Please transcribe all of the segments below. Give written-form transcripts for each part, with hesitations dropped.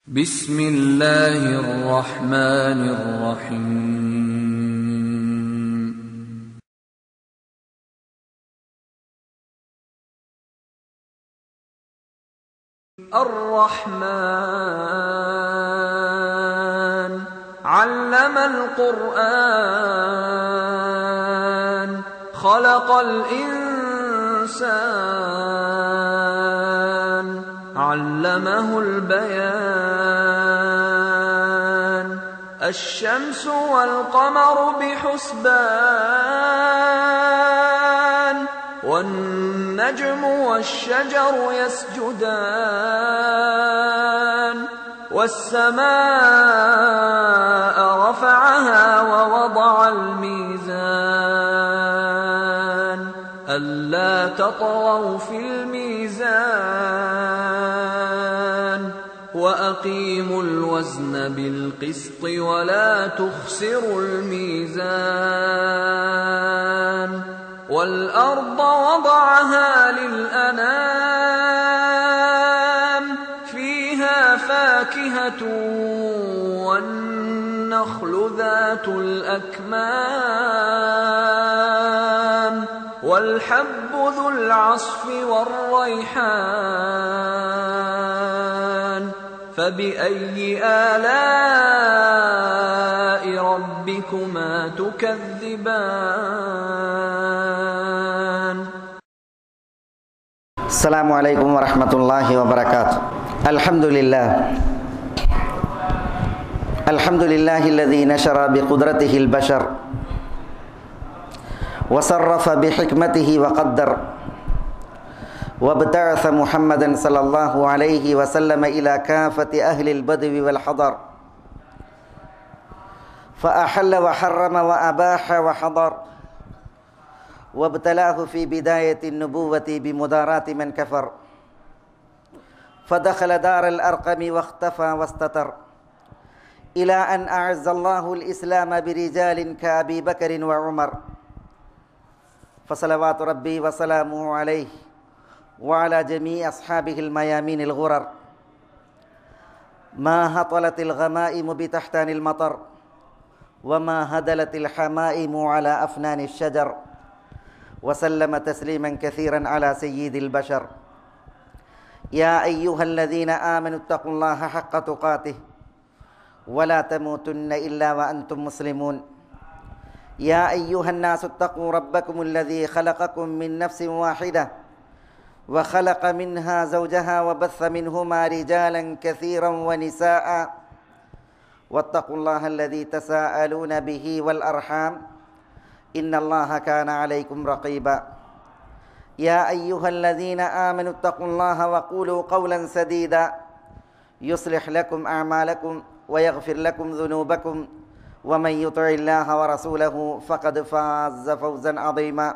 بسم الله الرحمن الرحيم الرحمن علم القرآن خلق الإنسان علمه البيان الشمس والقمر بحسبان والنجم والشجر يسجدان والسماء رفعها ووضع الميزان ألا تطغوا في الميزان وأقيموا الوزن بالقسط ولا تخسروا الميزان والأرض وضعها للأنام فيها فاكهة والنخل ذات الأكمام والحب ذو العصف والريحان فبأي آلاء ربكما تكذبان السلام عليكم ورحمة الله وبركاته الحمد لله الذي نشر بقدرته البشر وصرف بحكمته وقدر وابتعث محمدا صلى الله عليه وسلم إلى كافة أهل البدو والحضر فأحل وحرم وأباح وحضر وابتلاه في بداية النبوة بمداراة من كفر فدخل دار الأرقم واختفى واستتر إلى أن أعز الله الإسلام برجال كأبي بكر وعمر فصلوات ربي وسلامه عليه وعلى جميع أصحابه الميامين الغرر ما هطلت الغمائم بتحتان المطر وما هدلت الحمائم على أفنان الشجر وسلم تسليما كثيرا على سيد البشر يا أيها الذين آمنوا اتقوا الله حق تقاته ولا تموتن إلا وأنتم مسلمون يا أيها الناس اتقوا ربكم الذي خلقكم من نفس واحدة وخلق منها زوجها وبث منهما رجالا كثيرا ونساء واتقوا الله الذي تساءلون به والأرحام إن الله كان عليكم رقيبا يا أيها الذين آمنوا اتقوا الله وقولوا قولا سديدا يصلح لكم أعمالكم ويغفر لكم ذنوبكم ومن يطع الله ورسوله فقد فاز فوزا عظيما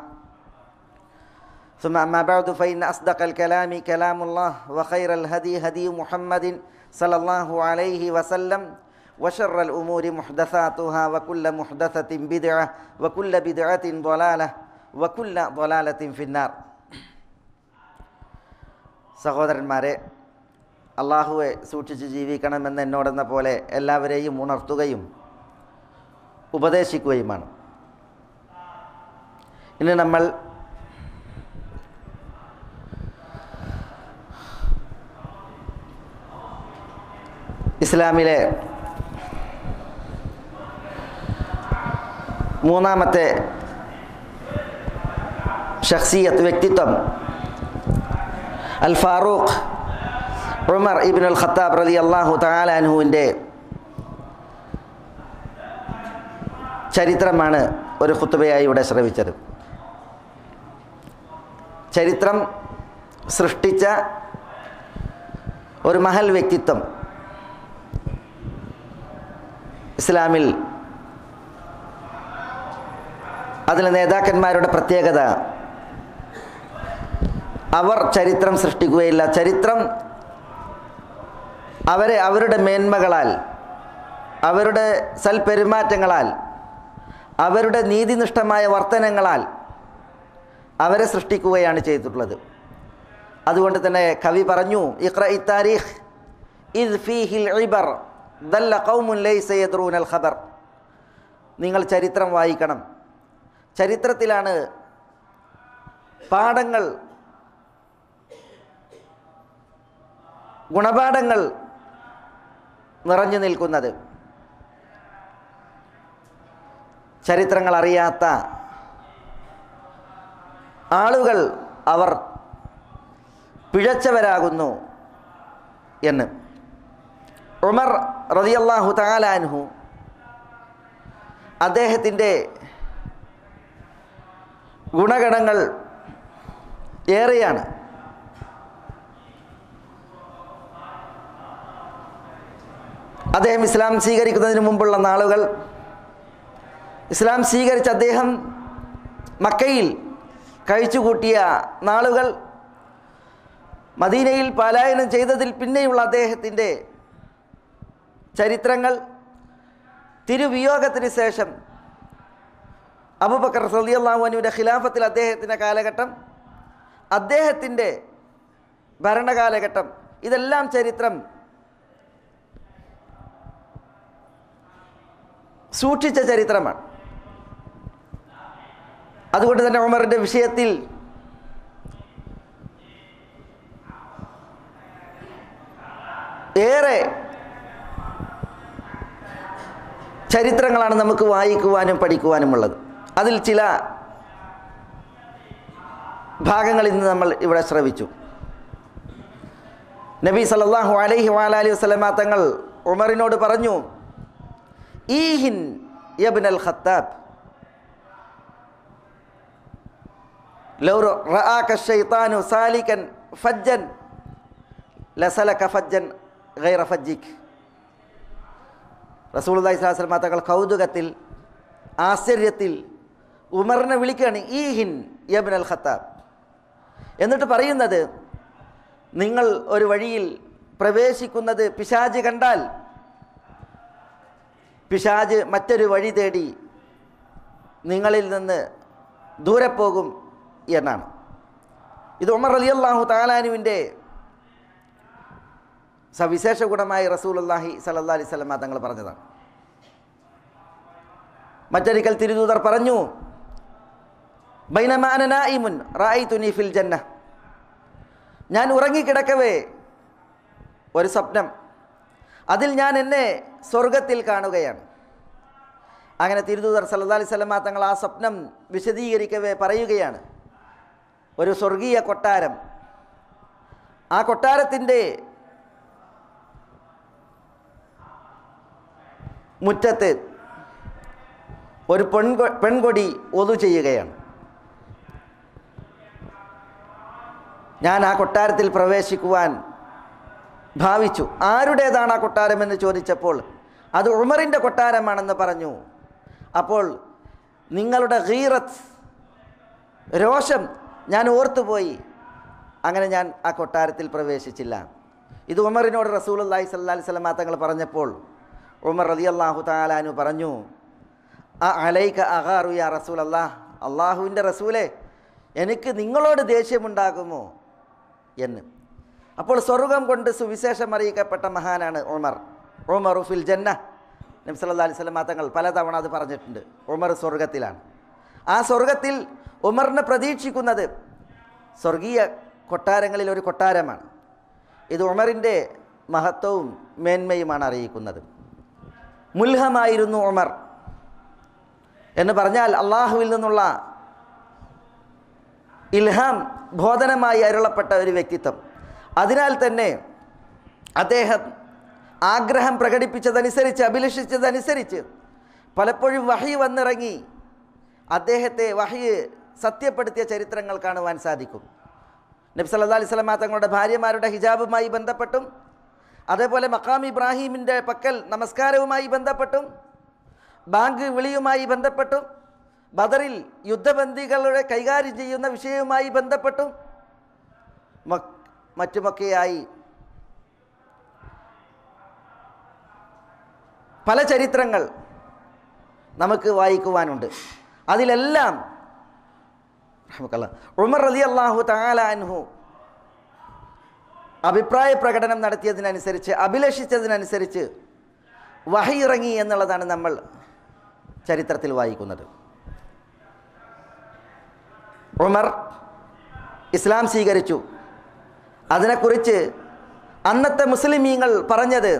ثم أما بعد فإن أصدق الكلام كلام الله وخير الهدي هدي محمد صلى الله عليه وسلم وشر الأمور محدثاتها وكل محدثة بدعة وكل بدعة ضلالة وكل ضلالة في النار സഹോദരന്മാരെ, അള്ളാഹുവെ സൂക്ഷിച്ച് ജീവിക്കണമെന്ന് എന്നോടെന്ന പോലെ എല്ലാവരെയും ഉണർത്തുകയും ഉപദേശിക്കുകയുമാണ്. ഇന്ന് നമ്മൾ ഇസ്ലാമിലെ മൂന്നാമത്തെ ഷഖ്സിയത്ത്, വ്യക്തിത്വം, അൽ ഫാറൂഖ് ഉമർ ഇബ്നുൽ അൽ ഖത്താബ് റളിയല്ലാഹു തആല അൻഹുവിൻ്റെ ചരിത്രമാണ് ഒരു ഖുത്ബയായി ഇവിടെ ശ്രവിച്ചത്. ചരിത്രം സൃഷ്ടിച്ച ഒരു മഹൽ വ്യക്തിത്വം. ഇസ്ലാമിൽ അതിലെ നേതാക്കന്മാരുടെ പ്രത്യേകത, അവർ ചരിത്രം സൃഷ്ടിക്കുകയില്ല. ചരിത്രം അവരെ അവരുടെ മേന്മകളാൽ, അവരുടെ സൽപെരുമാറ്റങ്ങളാൽ, അവരുടെ നീതിനിഷ്ഠമായ വർത്തനങ്ങളാൽ അവരെ സൃഷ്ടിക്കുകയാണ് ചെയ്തിട്ടുള്ളത്. അതുകൊണ്ട് തന്നെ കവി പറഞ്ഞു, ഇഖ്റഇ താരീഖ്, ഇദ് ഫീഹിൽ ഇബർ ദല്ല ഖൗമുൻ ലൈസ യദ്റൂനൽ ഖബർ. നിങ്ങൾ ചരിത്രം വായിക്കണം. ചരിത്രത്തിലാണ് പാഠങ്ങൾ, ഗുണപാഠങ്ങൾ നിറഞ്ഞു നിൽക്കുന്നത്. ചരിത്രങ്ങൾ അറിയാത്ത ആളുകൾ അവർ പിഴച്ചവരാകുന്നു എന്ന്. ഉമർ റളിയല്ലാഹു തആല അൻഹു അദ്ദേഹത്തിൻ്റെ ഗുണഗണങ്ങൾ ഏറെയാണ്. അദ്ദേഹം ഇസ്ലാം സ്വീകരിക്കുന്നതിന് മുമ്പുള്ള നാളുകൾ, ഇസ്ലാം സ്വീകരിച്ച അദ്ദേഹം മക്കയിൽ കഴിച്ചുകൂട്ടിയ നാളുകൾ, മദീനയിൽ പലായനം ചെയ്തതിൽ പിന്നെയുള്ള അദ്ദേഹത്തിൻ്റെ ചരിത്രങ്ങൾ, തിരുവിയോഗത്തിന് ശേഷം അബൂബക്കർ റളിയല്ലാഹു അൻഹുവിൻ്റെ ഖിലാഫത്തിൽ അദ്ദേഹത്തിൻ്റെ കാലഘട്ടം, അദ്ദേഹത്തിൻ്റെ ഭരണകാലഘട്ടം, ഇതെല്ലാം ചരിത്രം സൂക്ഷിച്ച ചരിത്രമാണ്. അതുകൊണ്ട് തന്നെ ഉമറിൻ്റെ വിഷയത്തിൽ ഏറെ ചരിത്രങ്ങളാണ് നമുക്ക് വായിക്കുവാനും പഠിക്കുവാനുമുള്ളത്. അതിൽ ചില ഭാഗങ്ങളിൽ നിന്ന് നമ്മൾ ഇവിടെ ശ്രവിച്ചു. നബി സല്ലല്ലാഹു അലൈഹി വഅലിഹി വസല്ലമ തങ്ങൾ ഉമറിനോട് പറഞ്ഞു, ഈഹിൻ യബ്നൽ ഖത്താബ് ലൗ റആക ശൈത്താനു സാലികൻ ഫജ്ജൻ ലസലക ഫജ്ജൻ ഗൈറ ഫജ്ജിക്. റസൂലുള്ളാഹി സ്വല്ലല്ലാഹു അലൈഹി വസല്ലം തങ്ങൾ കൗതുകത്തിൽ, ആശ്ചര്യത്തിൽ ഉമറിനെ വിളിക്കുകയാണ്, ഈഹിൻ യബ്നൽ ഖത്താബ്. എന്നിട്ട് പറയുന്നത്, നിങ്ങൾ ഒരു വഴിയിൽ പ്രവേശിക്കുന്നത് പിശാച് കണ്ടാൽ പിശാച് മറ്റൊരു വഴി തേടി നിങ്ങളിൽ നിന്ന് ദൂരെ പോകും എന്നാണ്. ഇത് ഉമർ റളിയല്ലാഹു തആല അൻഹുവിൻ്റെ സവിശേഷ ഗുണമായി റസൂലുള്ളാഹി സ്വല്ലല്ലാഹു അലൈഹി വസല്ലം തങ്ങൾ പറഞ്ഞതാണ്. മറ്റൊരിക്കൽ തിരുദൂതർ പറഞ്ഞു, ബൈനമാ അന നായിമുൻ റഅയ്തുനി ഫിൽ ജന്ന. ഞാൻ ഉറങ്ങിക്കിടക്കവേ ഒരു സ്വപ്നം, അതിൽ ഞാൻ എന്നെ സ്വർഗത്തിൽ കാണുകയാണ്. അങ്ങനെ തിരുദൂതർ സല്ലല്ലാഹു അലൈഹി വസല്ലം തങ്ങൾ ആ സ്വപ്നം വിശദീകരിക്കവേ പറയുകയാണ്, ഒരു സ്വർഗീയ കൊട്ടാരം, ആ കൊട്ടാരത്തിൻ്റെ മുറ്റത്ത് ഒരു പെൺകൊടി ഒതു ചെയ്യുകയാണ്. ഞാൻ ആ കൊട്ടാരത്തിൽ പ്രവേശിക്കുവാൻ ഭാവിച്ചു. ആരുടേതാണ് ആ കൊട്ടാരമെന്ന് ചോദിച്ചപ്പോൾ അത് ഉമറിൻ്റെ കൊട്ടാരമാണെന്ന് പറഞ്ഞു. അപ്പോൾ നിങ്ങളുടെ ഗീറത്ത്, രോഷം ഞാൻ ഓർത്തുപോയി. അങ്ങനെ ഞാൻ ആ കൊട്ടാരത്തിൽ പ്രവേശിച്ചില്ല. ഇത് ഉമറിനോട് റസൂലുള്ളാഹി സ്വല്ലല്ലാഹു അലൈഹി വസല്ലം തങ്ങൾ പറഞ്ഞപ്പോൾ ഉമർ റളിയല്ലാഹു തആല അൻഹു പറഞ്ഞു, അലൈക അഗാറു യാ റസൂലല്ലാഹ്, അള്ളാഹുവിൻ്റെ റസൂലേ, എനിക്ക് നിങ്ങളോട് ദേഷ്യമുണ്ടാകുമോ എന്ന്. അപ്പോൾ സ്വർഗം കൊണ്ട് സുവിശേഷം അറിയിക്കപ്പെട്ട മഹാനാണ് ഉമർ. ഉമറു ഫിൽ ജന്ന. നബി സല്ലല്ലാഹു അലൈഹി വസല്ലം തങ്ങൾ പലതവണ അത് പറഞ്ഞിട്ടുണ്ട്. ഉമർ സ്വർഗത്തിലാണ്. ആ സ്വർഗത്തിൽ ഉമറിനെ പ്രതീക്ഷിക്കുന്നത് സ്വർഗീയ കൊട്ടാരങ്ങളിൽ ഒരു കൊട്ടാരമാണ്. ഇത് ഉമറിൻ്റെ മഹത്വവും മേന്മയുമാണ് അറിയിക്കുന്നത്. മുൽഹമായിരുന്നു ഉമർ എന്ന് പറഞ്ഞാൽ അള്ളാഹുവിൽ നിന്നുള്ള ഇൽഹാം, ബോധനമായി അരുളപ്പെട്ട ഒരു വ്യക്തിത്വം. അതിനാൽ തന്നെ അദ്ദേഹം ആഗ്രഹം പ്രകടിപ്പിച്ചതനുസരിച്ച്, അഭിലഷിച്ചതനുസരിച്ച് പലപ്പോഴും വഹി വന്നിറങ്ങി അദ്ദേഹത്തെ വഹി സത്യപ്പെടുത്തിയ ചരിത്രങ്ങൾ കാണുവാൻ സാധിക്കും. നബി സല്ലല്ലാഹു അലൈഹി വസല്ലം തങ്ങളുടെ ഭാര്യമാരുടെ ഹിജാബുമായി ബന്ധപ്പെട്ടും, അതേപോലെ മഖാം ഇബ്രാഹീമിൻ്റെ പക്കൽ നമസ്കാരവുമായി ബന്ധപ്പെട്ടും, ബാങ്ക് വിളിയുമായി ബന്ധപ്പെട്ടും, ബദറിൽ യുദ്ധബന്ദികളുടെ കൈകാര്യം ചെയ്യുന്ന വിഷയവുമായി ബന്ധപ്പെട്ടും മറ്റുമൊക്കെയായി പല ചരിത്രങ്ങൾ നമുക്ക് വായിക്കുവാനുണ്ട്. അതിലെല്ലാം ഉമർ റളിയല്ലാഹു തആല അൻഹു അഭിപ്രായ പ്രകടനം നടത്തിയതിനനുസരിച്ച്, അഭിലഷിച്ചതിനനുസരിച്ച് വഹി ഇറങ്ങി എന്നുള്ളതാണ് നമ്മൾ ചരിത്രത്തിൽ വായിക്കുന്നത്. ഉമർ ഇസ്ലാം സ്വീകരിച്ചു. അതിനെക്കുറിച്ച് അന്നത്തെ മുസ്ലിമീങ്ങൾ പറഞ്ഞത്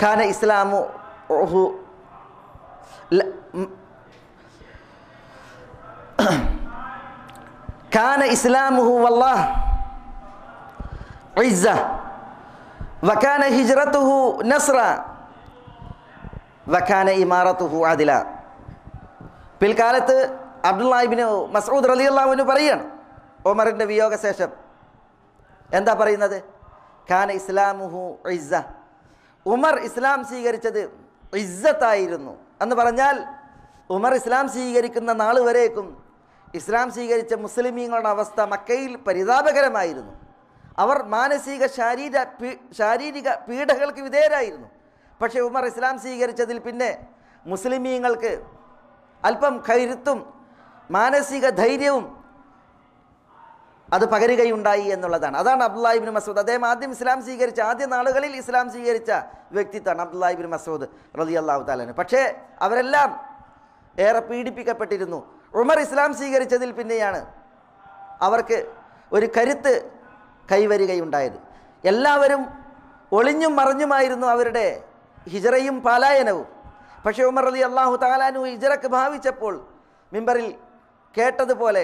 ഖാന ഇസ്ലാമു ഖാന ഇസ്ലാമുഹു വല്ലാഹ് ഇസ്സ വകാന ഹിജ്റതുഹു നസ്റ വകാന ഇമാറത്തുഹു അദില. പിൽക്കാലത്ത് അബ്ദുല്ലാഹ് ഇബ്നു മസ്ഊദ് റളിയല്ലാഹു അൻഹു പറയാണ്, ഉമറിൻ്റെ വിയോഗശേഷം എന്താ പറയുന്നത്? ഖാന ഇസ്ലാമുഹു ഇസ്സ, ഉമർ ഇസ്ലാം സ്വീകരിച്ചത് ഇസ്സത്തായിരുന്നു എന്ന് പറഞ്ഞാൽ ഉമർ ഇസ്ലാം സ്വീകരിക്കുന്ന നാൾ വരേക്കും ഇസ്ലാം സ്വീകരിച്ച മുസ്ലിമീങ്ങളുടെ അവസ്ഥ മക്കയിൽ പരിതാപകരമായിരുന്നു. അവർ മാനസിക ശാരീരിക പീഡകൾക്ക് വിധേയരായിരുന്നു. പക്ഷേ ഉമർ ഇസ്ലാം സ്വീകരിച്ചതിൽ പിന്നെ മുസ്ലിമീങ്ങൾക്ക് അല്പം കരുത്തും മാനസിക ധൈര്യവും അത് പകരുകയുണ്ടായി എന്നുള്ളതാണ്. അതാണ് അബ്ദുല്ലാഹ് ഇബ്നു മസ്ഊദ്, അദ്ദേഹം ആദ്യം ഇസ്ലാം സ്വീകരിച്ച, ആദ്യ നാളുകളിൽ ഇസ്ലാം സ്വീകരിച്ച വ്യക്തിത്വമാണ് അബ്ദുല്ലാഹ് ഇബ്നു മസ്ഊദ് റളിയല്ലാഹു തആല അൻഹു. പക്ഷേ അവരെല്ലാം ഏറെ പീഡിപ്പിക്കപ്പെട്ടിരുന്നു. ഉമർ ഇസ്ലാം സ്വീകരിച്ചതിൽ പിന്നെയാണ് അവർക്ക് ഒരു കരുത്ത് കൈവരികയുണ്ടായത്. എല്ലാവരും ഒളിഞ്ഞും മറഞ്ഞുമായിരുന്നു അവരുടെ ഹിജ്റയും പലായനവും. പക്ഷേ ഉമർ റളിയല്ലാഹു തആല അൻഹു ഹിജ്റക്ക് ഭാവിച്ചപ്പോൾ മിമ്പറിൽ കേട്ടതുപോലെ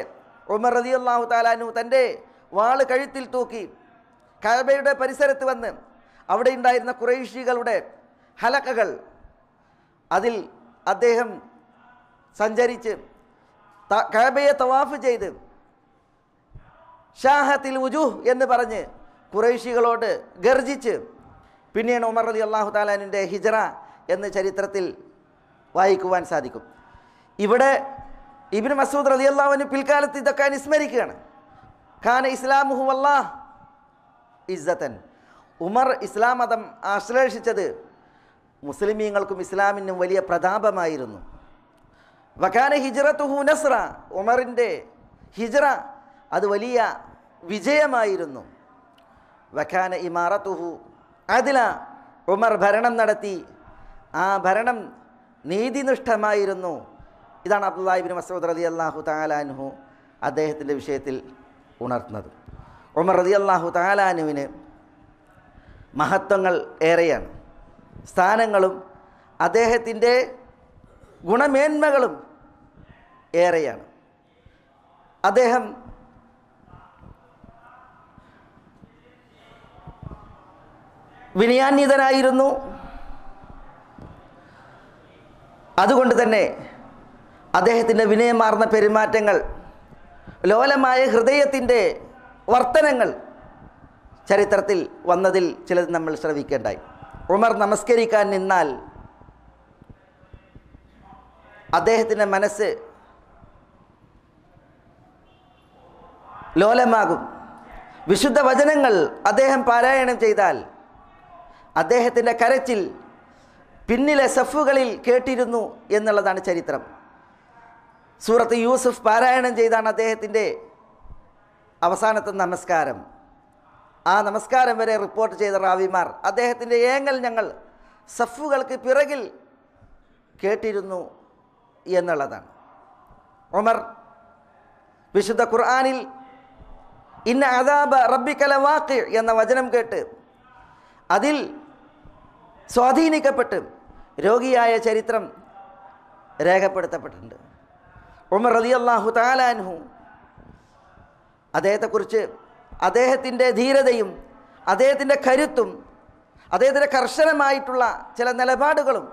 ഉമർ റളിയല്ലാഹു തആല അൻഹു തൻ്റെ വാള് കഴുത്തിൽ തൂക്കി കഅബയുടെ പരിസരത്ത് വന്ന് അവിടെ ഉണ്ടായിരുന്ന ഖുറൈശികളുടെ ഹലക്കകൾ അതിൽ അദ്ദേഹം സഞ്ചരിച്ച് കഅബയെ തവാഫ് ചെയ്ത് ഷാഹത്തിൽ വുജൂഹ് എന്ന് പറഞ്ഞ് ഖുറൈശികളോട് ഗർജിച്ച് പിന്നെയാണ് ഉമർ റളിയല്ലാഹു തആല അൻഹുവിൻ്റെ ഹിജ്റ എന്ന് ചരിത്രത്തിൽ വായിക്കുവാൻ സാധിക്കും. ഇവിടെ ഇബ്നു മസ്ഊദ് റളിയല്ലാഹു അൻഹു പിൽക്കാലത്ത് ഇതൊക്കെ അനുസ്മരിക്കുകയാണ്. ഖാന ഇസ്ലാമുഹു വല്ലാഹ് ഇസ്സതൻ, ഉമർ ഇസ്ലാം മതം ആശ്ലേഷിച്ചത് മുസ്ലിമീങ്ങൾക്കും ഇസ്ലാമിനും വലിയ പ്രതാപമായിരുന്നു. വകാന ഹിജ്റതുഹു നസ്റ, ഉമറിൻ്റെ ഹിജ്റ അത് വലിയ വിജയമായിരുന്നു. വകാന ഇമാറത്തുഹു അദില, ഉമർ ഭരണം നടത്തി, ആ ഭരണം നീതിനിഷ്ഠമായിരുന്നു. ഇതാണ് അബ്ദുല്ലാഹ് ഇബ്നു മസ്ഊദ് റളിയല്ലാഹു തആല അൻഹു അദ്ദേഹത്തിൻ്റെ വിഷയത്തിൽ ഉണർത്തുന്നത്. ഉമർ റളിയല്ലാഹു തആല അൻഹുവിന് മഹത്വങ്ങൾ ഏറെയാണ്, സ്ഥാനങ്ങളും അദ്ദേഹത്തിൻ്റെ ഗുണമേന്മകളും ഏറെയാണ്. അദ്ദേഹം വിനയാന്വിതനായിരുന്നു. അതുകൊണ്ട് തന്നെ അദ്ദേഹത്തിൻ്റെ വിനയമാർന്ന പെരുമാറ്റങ്ങൾ, ലോലമായ ഹൃദയത്തിൻ്റെ വർത്തനങ്ങൾ ചരിത്രത്തിൽ വന്നതിൽ ചിലത് നമ്മൾ ശ്രവിക്കേണ്ടായി. ഉമർ നമസ്കരിക്കാൻ നിന്നാൽ അദ്ദേഹത്തിൻ്റെ മനസ്സ് ലോലമാകും. വിശുദ്ധ വചനങ്ങൾ അദ്ദേഹം പാരായണം ചെയ്താൽ അദ്ദേഹത്തിൻ്റെ കരച്ചിൽ പിന്നിലെ സഫുകളിൽ കേട്ടിരുന്നു എന്നുള്ളതാണ് ചരിത്രം. സൂറത്ത് യൂസുഫ് പാരായണം ചെയ്താണ് അദ്ദേഹത്തിൻ്റെ അവസാനത്തെ നമസ്കാരം. ആ നമസ്കാരം വരെ റിപ്പോർട്ട് ചെയ്ത റാവിമാർ അദ്ദേഹത്തിൻ്റെ ഏങ്ങൽ ഞങ്ങൾ സഫുകൾക്ക് പിറകിൽ കേട്ടിരുന്നു എന്നുള്ളതാണ്. ഉമർ വിശുദ്ധ ഖുർആനിൽ ഇന്ന അദാബ റബ്ബിക ലവാഖി എന്ന വചനം കേട്ട് അതിൽ സ്വാധീനിക്കപ്പെട്ട് രോഗിയായ ചരിത്രം രേഖപ്പെടുത്തപ്പെട്ടിട്ടുണ്ട്. ഉമർ റളിയല്ലാഹു തആല അൻഹു അദ്ദേഹത്തെക്കുറിച്ച് അദ്ദേഹത്തിൻ്റെ ധീരതയും അദ്ദേഹത്തിൻ്റെ കരുത്തും അദ്ദേഹത്തിൻ്റെ കർശനമായിട്ടുള്ള ചില നിലപാടുകളും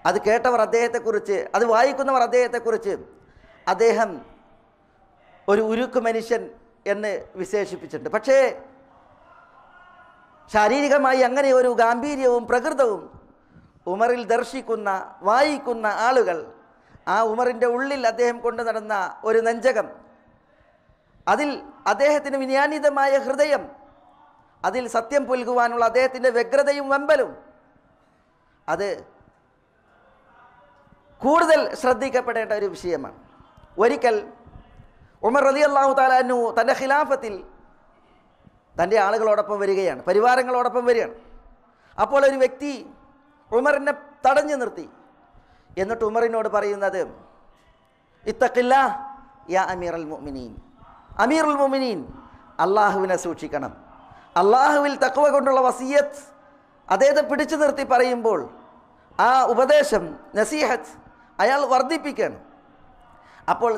അത് കേട്ടവർ അദ്ദേഹത്തെക്കുറിച്ച്, അത് വായിക്കുന്നവർ അദ്ദേഹത്തെക്കുറിച്ച് അദ്ദേഹം ഒരു ഉരുക്ക് മനുഷ്യൻ എന്ന് വിശേഷിപ്പിച്ചിട്ടുണ്ട്. പക്ഷേ ശാരീരികമായി അങ്ങനെ ഒരു ഗാംഭീര്യവും പ്രകൃതവും ഉമറിൽ ദർശിക്കുന്ന വായിക്കുന്ന ആളുകൾ, ആ ഉമറിൻ്റെ ഉള്ളിൽ അദ്ദേഹം കൊണ്ടു നടന്ന ഒരു നെഞ്ചകം, അതിൽ അദ്ദേഹത്തിന് വിനയാന്വിതമായ ഹൃദയം, അതിൽ സത്യം പുൽകുവാനുള്ള അദ്ദേഹത്തിൻ്റെ വ്യഗ്രതയും വെമ്പലും, അത് കൂടുതൽ ശ്രദ്ധിക്കപ്പെടേണ്ട ഒരു വിഷയമാണ്. ഒരിക്കൽ ഉമർ റളിയല്ലാഹു തആല അൻഹു തൻ്റെ ഖിലാഫത്തിൽ തൻ്റെ ആളുകളോടൊപ്പം വരികയാണ്, പരിവാരങ്ങളോടൊപ്പം വരികയാണ്. അപ്പോൾ ഒരു വ്യക്തി ഉമറിനെ തടഞ്ഞു നിർത്തി. എന്നിട്ട് ഉമറിനോട് പറയുന്നത്, ഇത്തഖില്ലാ യാ അമീറുൽ മുഅ്മിനീൻ, അമീറുൽ മുഅ്മിനീൻ, അള്ളാഹുവിനെ സൂക്ഷിക്കണം. അള്ളാഹുവിൽ തഖ്വ കൊണ്ടുള്ള വസിയത്ത് അദ്ദേഹത്തെ പിടിച്ചു നിർത്തി പറയുമ്പോൾ ആ ഉപദേശം, നസീഹത്ത് അയാൾ വർദ്ധിപ്പിക്കണം. അപ്പോൾ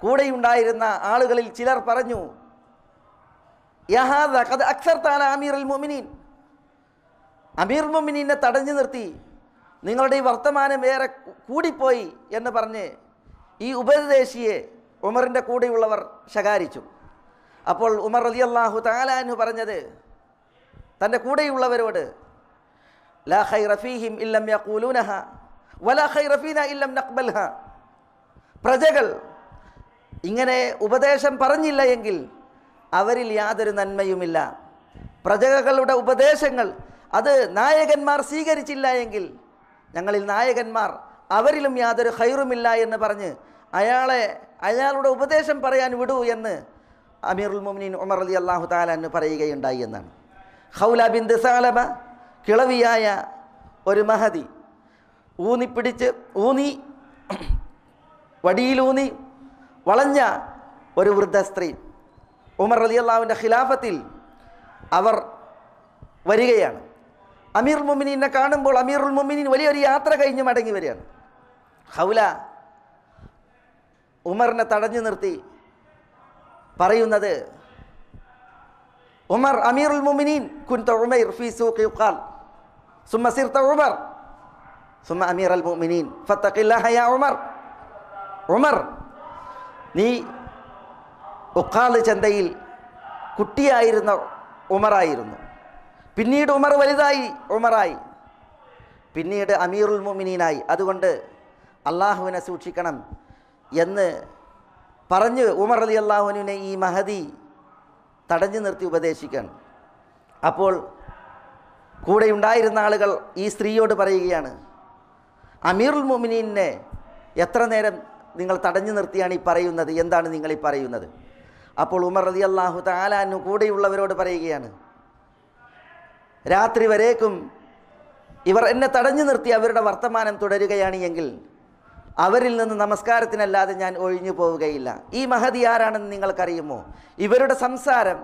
കൂടെയുണ്ടായിരുന്ന ആളുകളിൽ ചിലർ പറഞ്ഞു, യഹാദ ഖദ് അക്സർത അലാ അമീറുൽ മുഅ്മിനീൻ, അമീറുൽ മുഅ്മിനീനെ തടഞ്ഞു നിർത്തി, നിങ്ങളുടെ ഈ വർത്തമാനം ഏറെ കൂടിപ്പോയി എന്ന് പറഞ്ഞ് ഈ ഉപദേശിയെ ഉമറിൻ്റെ കൂടെയുള്ളവർ ശകാരിച്ചു. അപ്പോൾ ഉമർ റളിയല്ലാഹു തആല അൻഹു പറഞ്ഞത് തൻ്റെ കൂടെയുള്ളവരോട്, ലാ ഖൈറ ഫീഹിം ഇല്ലം യഖൂലൂനഹ വലാ ഖൈറ ഫീനാ ഇല്ലം നഖ്ബൽഹ. പ്രജകൾ ഇങ്ങനെ ഉപദേശം പറഞ്ഞില്ല എങ്കിൽ അവരിൽ യാതൊരു നന്മയുമില്ല. പ്രജകളുടെ ഉപദേശങ്ങൾ അത് നായകന്മാർ സ്വീകരിച്ചില്ല എങ്കിൽ ഞങ്ങളിൽ നായകന്മാർ അവരിലും യാതൊരു ഖൈറുമില്ല എന്ന് പറഞ്ഞ് അയാളുടെ ഉപദേശം പറയാൻ വിടൂ എന്ന് അമീറുൽ മുഅ്മിനീൻ ഉമർ റളിയല്ലാഹു തആല അൻഹു പറയുകയുണ്ടായി എന്നാണ്. ഖൗല ബിൻത് സഅലബ, കിളവിയായ ഒരു മഹദി, വടിയിലൂന്നി വളഞ്ഞ ഒരു വൃദ്ധ സ്ത്രീ, ഉമർ റളിയല്ലാഹുവിൻ്റെ ഖിലാഫത്തിൽ അവർ വരികയാണ്. അമീറുൽ മുഅ്മിനീനെ കാണുമ്പോൾ അമീറുൽ മുഅ്മിനീൻ വലിയൊരു യാത്ര കഴിഞ്ഞ് മടങ്ങി വരികയാണ്. ഖൗല ഉമറിനെ തടഞ്ഞു നിർത്തി പറയുന്നത്, ഉമർ അമീറുൽ മുഅ്മിനീൻ കുൻത ഉമൈർ ഫീ സൂഖി യുഖാൽ സുമ്മ സിർത ഉമർ സുമ്മ അമീറുൽ മുഅ്മിനീൻ ഫത്തഖില്ലാഹ യാ ഉമർ. ഉമർ, നീ ഉഖാൽ ചന്തയിൽ കുട്ടിയായിരുന്ന ഉമറായിരുന്നു, പിന്നീട് ഉമർ വലുതായി ഉമറായി, പിന്നീട് അമീറുൽ മുഅ്മിനീനായി, അതുകൊണ്ട് അള്ളാഹുവിനെ സൂക്ഷിക്കണം എന്ന് പറഞ്ഞ് ഉമർ റളിയല്ലാഹു അൻഹുവിനെ ഈ മഹദി തടഞ്ഞു നിർത്തി ഉപദേശിക്കാൻ. അപ്പോൾ കൂടെ ഉണ്ടായിരുന്ന ആളുകൾ ഈ സ്ത്രീയോട് പറയുകയാണ്, അമീറുൽ മുഅ്മിനീനെ എത്ര നേരം നിങ്ങൾ തടഞ്ഞു നിർത്തിയാണ് ഈ പറയുന്നത്, എന്താണ് നിങ്ങൾ ഈ പറയുന്നത്? അപ്പോൾ ഉമർ റളിയല്ലാഹു തആല അൻഹു കൂടെയുള്ളവരോട് പറയുകയാണ്, രാത്രി വരേക്കും ഇവർ എന്നെ തടഞ്ഞു നിർത്തി അവരുടെ വർത്തമാനം തുടരുകയാണ് എങ്കിൽ അവരിൽ നിന്ന് നമസ്കാരത്തിനല്ലാതെ ഞാൻ ഒഴിഞ്ഞു പോവുകയില്ല. ഈ മഹദി ആരാണെന്ന് നിങ്ങൾക്കറിയുമോ? ഇവരുടെ സംസാരം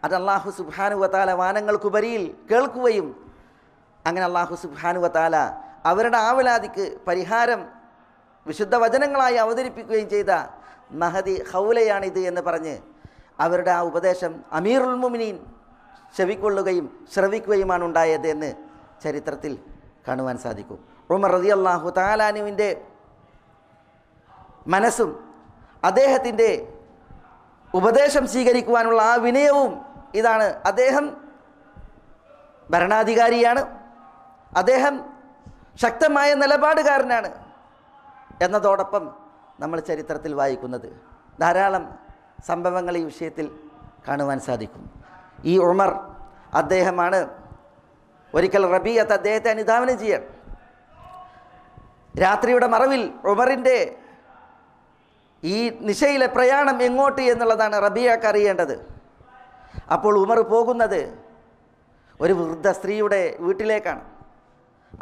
അത് അല്ലാഹു സുബ്ഹാനഹു വ തആല വാനങ്ങൾക്കുപരിയിൽ കേൾക്കുകയും അങ്ങനെ അല്ലാഹു സുബ്ഹാനഹു വ തആല അവരുടെ ആവലാതിക്ക് പരിഹാരം വിശുദ്ധ വചനങ്ങളായി അവതരിപ്പിക്കുകയും ചെയ്ത മഹദി ഖൗലയാണിത് എന്ന് പറഞ്ഞ് അവരുടെ ആ ഉപദേശം അമീറുൽ മുഅ്മിനീൻ ചെവിക്കൊള്ളുകയും ശ്രവിക്കുകയുമാണ് ഉണ്ടായത് എന്ന് ചരിത്രത്തിൽ കാണുവാൻ സാധിക്കും. ഉമർ റളിയല്ലാഹു തആല അൻഹുവിൻ്റെ മനസ്സും അദ്ദേഹത്തിൻ്റെ ഉപദേശം സ്വീകരിക്കുവാനുള്ള ആ വിനയവും ഇതാണ്. അദ്ദേഹം ഭരണാധികാരിയാണ്, അദ്ദേഹം ശക്തമായ നിലപാടുകാരനാണ് എന്നതോടൊപ്പം നമ്മൾ ചരിത്രത്തിൽ വായിക്കുന്നത് ധാരാളം സംഭവങ്ങൾ ഈ വിഷയത്തിൽ കാണുവാൻ സാധിക്കും. ഈ ഉമർ അദ്ദേഹമാണ് ഒരിക്കൽ റബീഅത്ത് അദ്ദേഹത്തെ അനുധാവനം ചെയ്യാൻ. രാത്രിയുടെ മറവിൽ ഉമറിൻ്റെ ഈ നിശയിലെ പ്രയാണം എങ്ങോട്ട് എന്നുള്ളതാണ് റബീഅക്ക് അറിയേണ്ടത്. അപ്പോൾ ഉമർ പോകുന്നത് ഒരു വൃദ്ധ സ്ത്രീയുടെ വീട്ടിലേക്കാണ്.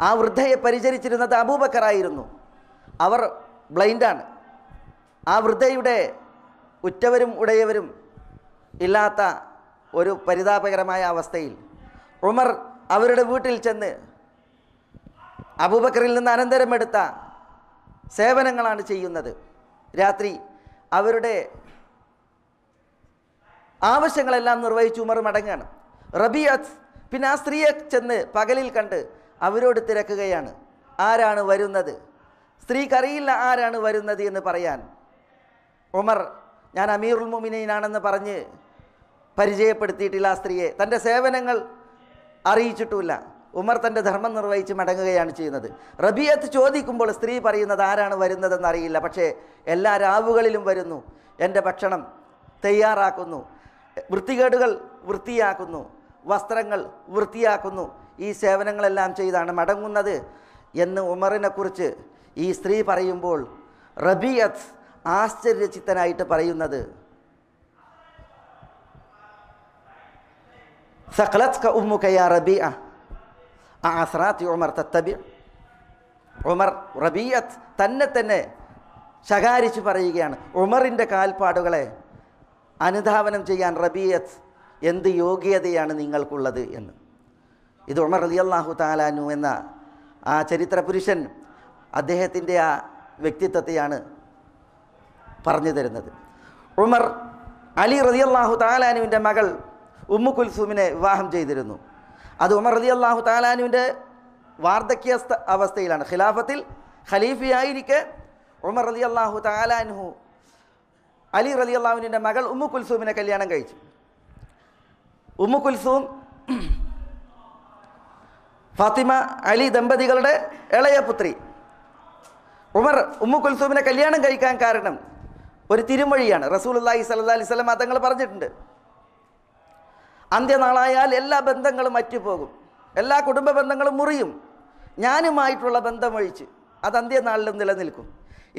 ആ വൃദ്ധയെ പരിചരിച്ചിരുന്നത് അബൂബക്കറായിരുന്നു. അവർ ബ്ലൈൻഡാണ്. ആ വൃദ്ധയുടെ ഉറ്റവരും ഉടയവരും ഇല്ലാത്ത ഒരു പരിതാപകരമായ അവസ്ഥയിൽ ഉമർ അവരുടെ വീട്ടിൽ ചെന്ന് അബൂബക്കറിൽ നിന്ന് അനന്തരമെടുത്ത സേവനങ്ങളാണ് ചെയ്യുന്നത്. രാത്രി അവരുടെ ആവശ്യങ്ങളെല്ലാം നിർവഹിച്ച് ഉമർ മടങ്ങുകയാണ്. റബീഅത്ത് പിന്നെ ആ സ്ത്രീയെ ചെന്ന് പകലിൽ കണ്ട് അവരോട് തിരക്കുകയാണ്, ആരാണ് വരുന്നത്? സ്ത്രീക്കറിയില്ല ആരാണ് വരുന്നത് എന്ന് പറയാൻ. ഉമർ ഞാൻ അമീറുൽ മുഅ്മിനീനാണെന്ന് പറഞ്ഞ് പരിചയപ്പെടുത്തിയിട്ടില്ല ആ സ്ത്രീയെ, തൻ്റെ സേവനങ്ങൾ അറിയിച്ചിട്ടുമില്ല. ഉമർ തൻ്റെ ധർമ്മം നിർവഹിച്ച് മടങ്ങുകയാണ് ചെയ്യുന്നത്. റബീഅത്ത് ചോദിക്കുമ്പോൾ സ്ത്രീ പറയുന്നത് ആരാണ് വരുന്നതെന്ന് അറിയില്ല, പക്ഷേ എല്ലാ രാവുകളിലും വരുന്നു, എൻ്റെ ഭക്ഷണം തയ്യാറാക്കുന്നു, വൃത്തികേടുകൾ വൃത്തിയാക്കുന്നു, വസ്ത്രങ്ങൾ വൃത്തിയാക്കുന്നു, ഈ സേവനങ്ങളെല്ലാം ചെയ്താണ് മടങ്ങുന്നത് എന്ന് ഉമറിനെക്കുറിച്ച് ഈ സ്ത്രീ പറയുമ്പോൾ റബീഅത്ത് ആശ്ചര്യചിത്തനായിട്ട് പറയുന്നത്, സഖലത്ക ഉമ്മുക യാ റബീഅ അഅസ്റാത്തി ഉമർ തത്തബി. ഉമർ റബീഅത്ത് തന്നെ ശകാരിച്ചു പറയുകയാണ്, ഉമറിൻ്റെ കാൽപ്പാടുകളെ അനുധാവനം ചെയ്യാൻ റബീഅത്ത് എന്ത് യോഗ്യതയാണ് നിങ്ങൾക്കുള്ളത് എന്ന്. ഇത് ഉമർ റളിയല്ലാഹു തആല അൻഹു എന്ന ആ ചരിത്ര പുരുഷൻ അദ്ദേഹത്തിൻ്റെ ആ വ്യക്തിത്വത്തെയാണ് പറഞ്ഞു തരുന്നത്. ഉമർ അലി റളിയല്ലാഹു തആല അൻഹുവിൻ്റെ മകൾ ഉമ്മു കുൽസൂമിനെ വിവാഹം ചെയ്തിരുന്നു. അത് ഉമർ റളിയല്ലാഹു തആല അൻഹുവിൻ്റെ വാർദ്ധക്യ അവസ്ഥയിലാണ്. ഖിലാഫത്തിൽ ഖലീഫയായിരിക്കെ ഉമർ റളിയല്ലാഹു തആല അൻഹു അലി റളിയല്ലാഹുവിൻ്റെ മകൾ ഉമ്മു കുൽസൂമിനെ കല്യാണം കഴിച്ചു. ഉമ്മു കുൽസൂം ഫാത്തിമ അലി ദമ്പതികളുടെ ഇളയ പുത്രി. ഉമർ ഉമ്മു കുൽസൂമിനെ കല്യാണം കഴിക്കാൻ കാരണം ഒരു തിരുമൊഴിയാണ്. റസൂലുള്ളാഹി സ്വല്ലല്ലാഹി അലൈഹി വസല്ലം തങ്ങൾ പറഞ്ഞിട്ടുണ്ട്, അന്ത്യനാളായാൽ എല്ലാ ബന്ധങ്ങളും അറ്റുപോകും, എല്ലാ കുടുംബ ബന്ധങ്ങളും മുറിയും, ഞാനുമായിട്ടുള്ള ബന്ധമൊഴിച്ച് അത് അന്ത്യനാളിലും നിലനിൽക്കും.